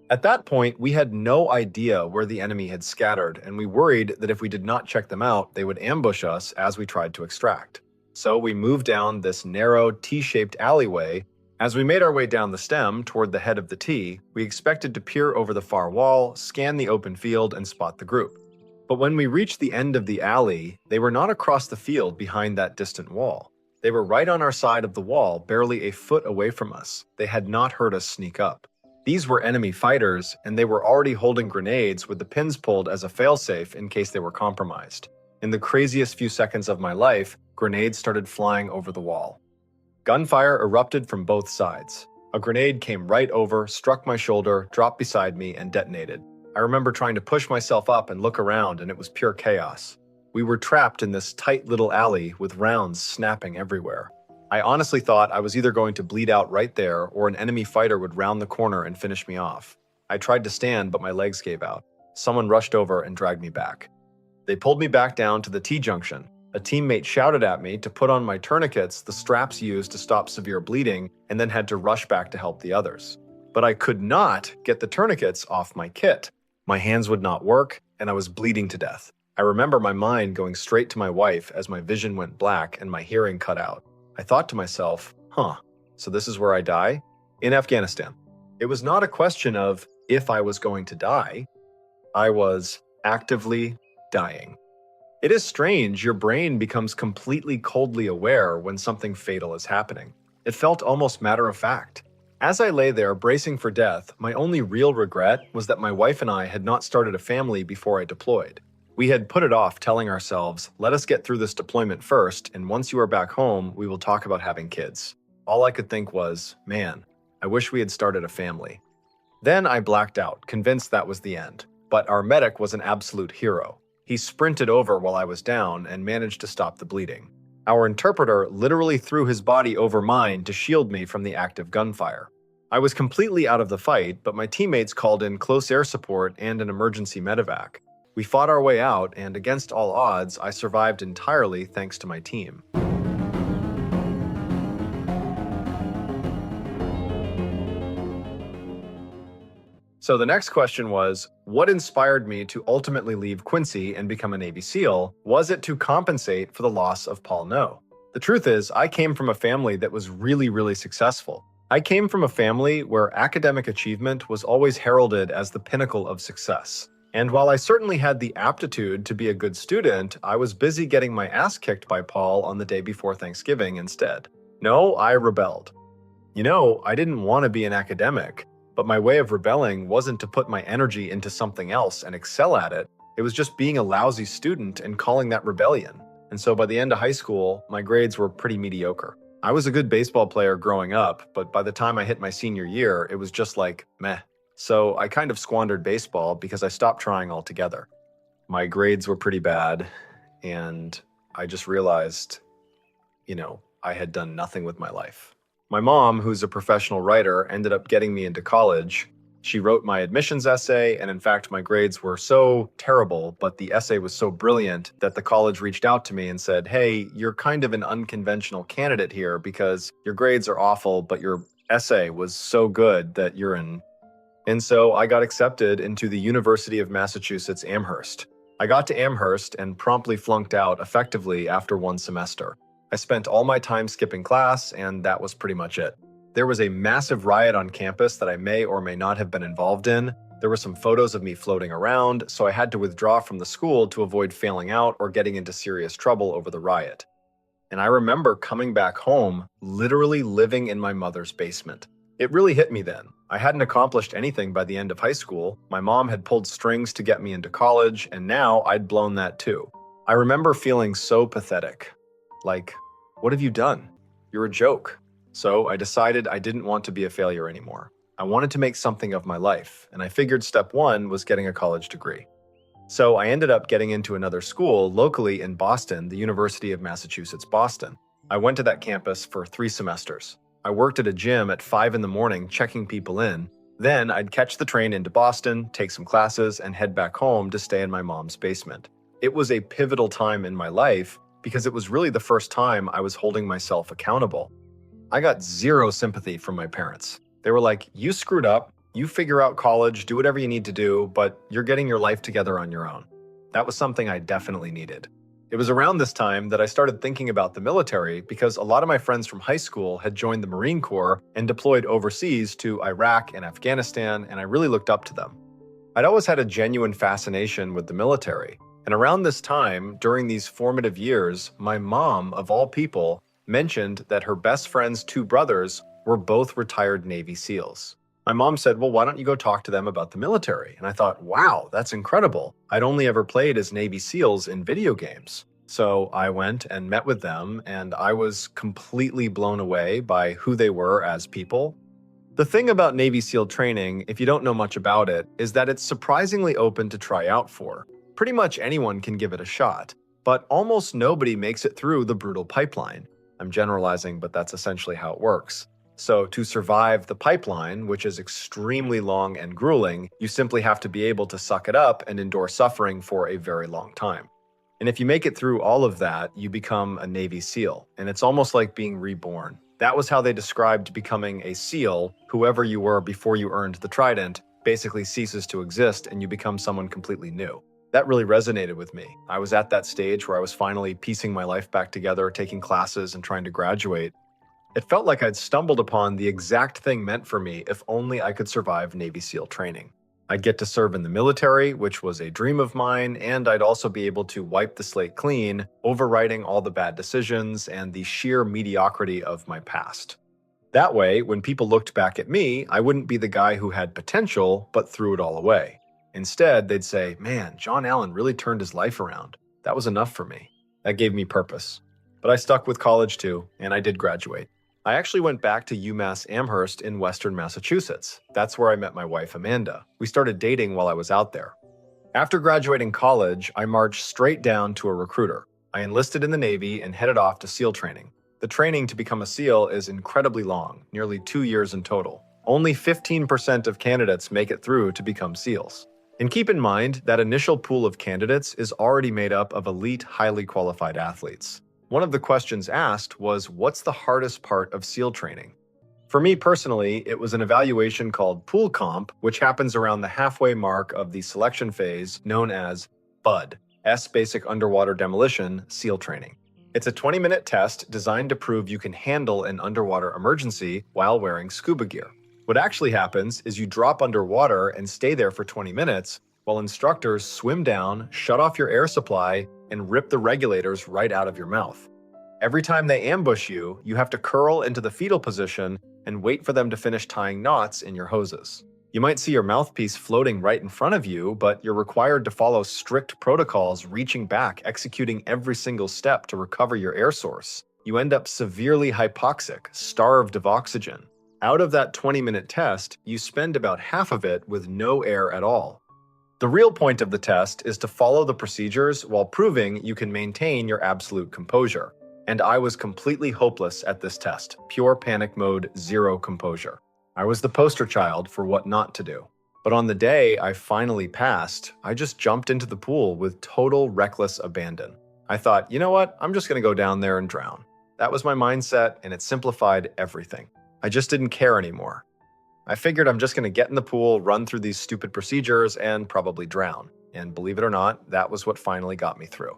At that point, we had no idea where the enemy had scattered, and we worried that if we did not check them out, they would ambush us as we tried to extract. So we moved down this narrow T-shaped alleyway. As we made our way down the stem toward the head of the T, we expected to peer over the far wall, scan the open field, and spot the group. But when we reached the end of the alley, they were not across the field behind that distant wall. They were right on our side of the wall, barely a foot away from us. They had not heard us sneak up. These were enemy fighters, and they were already holding grenades with the pins pulled as a failsafe in case they were compromised. In the craziest few seconds of my life, grenades started flying over the wall. Gunfire erupted from both sides. A grenade came right over, struck my shoulder, dropped beside me, and detonated. I remember trying to push myself up and look around, and it was pure chaos. We were trapped in this tight little alley with rounds snapping everywhere. I honestly thought I was either going to bleed out right there or an enemy fighter would round the corner and finish me off. I tried to stand, but my legs gave out. Someone rushed over and dragged me back. They pulled me back down to the T-junction. A teammate shouted at me to put on my tourniquets, the straps used to stop severe bleeding, and then had to rush back to help the others. But I could not get the tourniquets off my kit. My hands would not work, and I was bleeding to death. I remember my mind going straight to my wife as my vision went black and my hearing cut out. I thought to myself, so this is where I die? In Afghanistan. It was not a question of if I was going to die. I was actively dying. It is strange, your brain becomes completely coldly aware when something fatal is happening. It felt almost matter of fact. As I lay there bracing for death, my only real regret was that my wife and I had not started a family before I deployed. We had put it off, telling ourselves, let us get through this deployment first, and once you are back home, we will talk about having kids. All I could think was, man, I wish we had started a family. Then I blacked out, convinced that was the end. But our medic was an absolute hero. He sprinted over while I was down and managed to stop the bleeding. Our interpreter literally threw his body over mine to shield me from the active gunfire. I was completely out of the fight, but my teammates called in close air support and an emergency medevac. We fought our way out, and against all odds, I survived entirely thanks to my team. So the next question was, what inspired me to ultimately leave Quincy and become a Navy SEAL? Was it to compensate for the loss of Paul No? The truth is, I came from a family that was really successful. I came from a family where academic achievement was always heralded as the pinnacle of success. And while I certainly had the aptitude to be a good student, I was busy getting my ass kicked by Paul on the day before Thanksgiving instead. No, I rebelled. I didn't want to be an academic. But my way of rebelling wasn't to put my energy into something else and excel at it. It was just being a lousy student and calling that rebellion. And so by the end of high school, my grades were pretty mediocre. I was a good baseball player growing up, but by the time I hit my senior year, it was just like, meh. So I kind of squandered baseball because I stopped trying altogether. My grades were pretty bad, and I just realized, I had done nothing with my life. My mom, who's a professional writer, ended up getting me into college. She wrote my admissions essay, and in fact, my grades were so terrible, but the essay was so brilliant that the college reached out to me and said, hey, you're kind of an unconventional candidate here because your grades are awful, but your essay was so good that you're in. And so I got accepted into the University of Massachusetts Amherst. I got to Amherst and promptly flunked out effectively after one semester. I spent all my time skipping class, and that was pretty much it. There was a massive riot on campus that I may or may not have been involved in. There were some photos of me floating around, so I had to withdraw from the school to avoid failing out or getting into serious trouble over the riot. And I remember coming back home, literally living in my mother's basement. It really hit me then. I hadn't accomplished anything by the end of high school. My mom had pulled strings to get me into college, and now I'd blown that too. I remember feeling so pathetic. Like, what have you done? You're a joke. So I decided I didn't want to be a failure anymore. I wanted to make something of my life, and I figured step one was getting a college degree. So I ended up getting into another school locally in Boston, the University of Massachusetts, Boston. I went to that campus for 3 semesters. I worked at a gym at 5 in the morning checking people in. Then I'd catch the train into Boston, take some classes, and head back home to stay in my mom's basement. It was a pivotal time in my life, because it was really the first time I was holding myself accountable. I got zero sympathy from my parents. They were like, you screwed up, you figure out college, do whatever you need to do, but you're getting your life together on your own. That was something I definitely needed. It was around this time that I started thinking about the military because a lot of my friends from high school had joined the Marine Corps and deployed overseas to Iraq and Afghanistan, and I really looked up to them. I'd always had a genuine fascination with the military. And around this time, during these formative years, my mom, of all people, mentioned that her best friend's 2 brothers were both retired Navy SEALs. My mom said, well, why don't you go talk to them about the military? And I thought, wow, that's incredible. I'd only ever played as Navy SEALs in video games. So I went and met with them, and I was completely blown away by who they were as people. The thing about Navy SEAL training, if you don't know much about it, is that it's surprisingly open to try out for. Pretty much anyone can give it a shot, but almost nobody makes it through the brutal pipeline. I'm generalizing, but that's essentially how it works. So to survive the pipeline, which is extremely long and grueling, you simply have to be able to suck it up and endure suffering for a very long time. And if you make it through all of that, you become a Navy SEAL, and it's almost like being reborn. That was how they described becoming a SEAL. Whoever you were before you earned the trident basically ceases to exist, and you become someone completely new. That really resonated with me. I was at that stage where I was finally piecing my life back together, taking classes and trying to graduate. It felt like I'd stumbled upon the exact thing meant for me if only I could survive Navy SEAL training. I'd get to serve in the military, which was a dream of mine, and I'd also be able to wipe the slate clean, overwriting all the bad decisions and the sheer mediocrity of my past. That way, when people looked back at me, I wouldn't be the guy who had potential but threw it all away. Instead, they'd say, "Man, John Allen really turned his life around. That was enough for me." That gave me purpose. But I stuck with college too, and I did graduate. I actually went back to UMass Amherst in Western Massachusetts. That's where I met my wife, Amanda. We started dating while I was out there. After graduating college, I marched straight down to a recruiter. I enlisted in the Navy and headed off to SEAL training. The training to become a SEAL is incredibly long, nearly 2 years in total. Only 15% of candidates make it through to become SEALs. And keep in mind, that initial pool of candidates is already made up of elite, highly qualified athletes. One of the questions asked was, what's the hardest part of SEAL training? For me personally, it was an evaluation called Pool Comp, which happens around the halfway mark of the selection phase known as BUD, S Basic Underwater Demolition SEAL Training. It's a 20-minute test designed to prove you can handle an underwater emergency while wearing scuba gear. What actually happens is you drop underwater and stay there for 20 minutes while instructors swim down, shut off your air supply, and rip the regulators right out of your mouth. Every time they ambush you, you have to curl into the fetal position and wait for them to finish tying knots in your hoses. You might see your mouthpiece floating right in front of you, but you're required to follow strict protocols, reaching back, executing every single step to recover your air source. You end up severely hypoxic, starved of oxygen. Out of that 20-minute test, you spend about half of it with no air at all. The real point of the test is to follow the procedures while proving you can maintain your absolute composure. And I was completely hopeless at this test. Pure panic mode, zero composure. I was the poster child for what not to do. But on the day I finally passed, I just jumped into the pool with total reckless abandon. I thought, you know what? I'm just going to go down there and drown. That was my mindset, and it simplified everything. I just didn't care anymore. I figured I'm just going to get in the pool, run through these stupid procedures, and probably drown. And believe it or not, that was what finally got me through.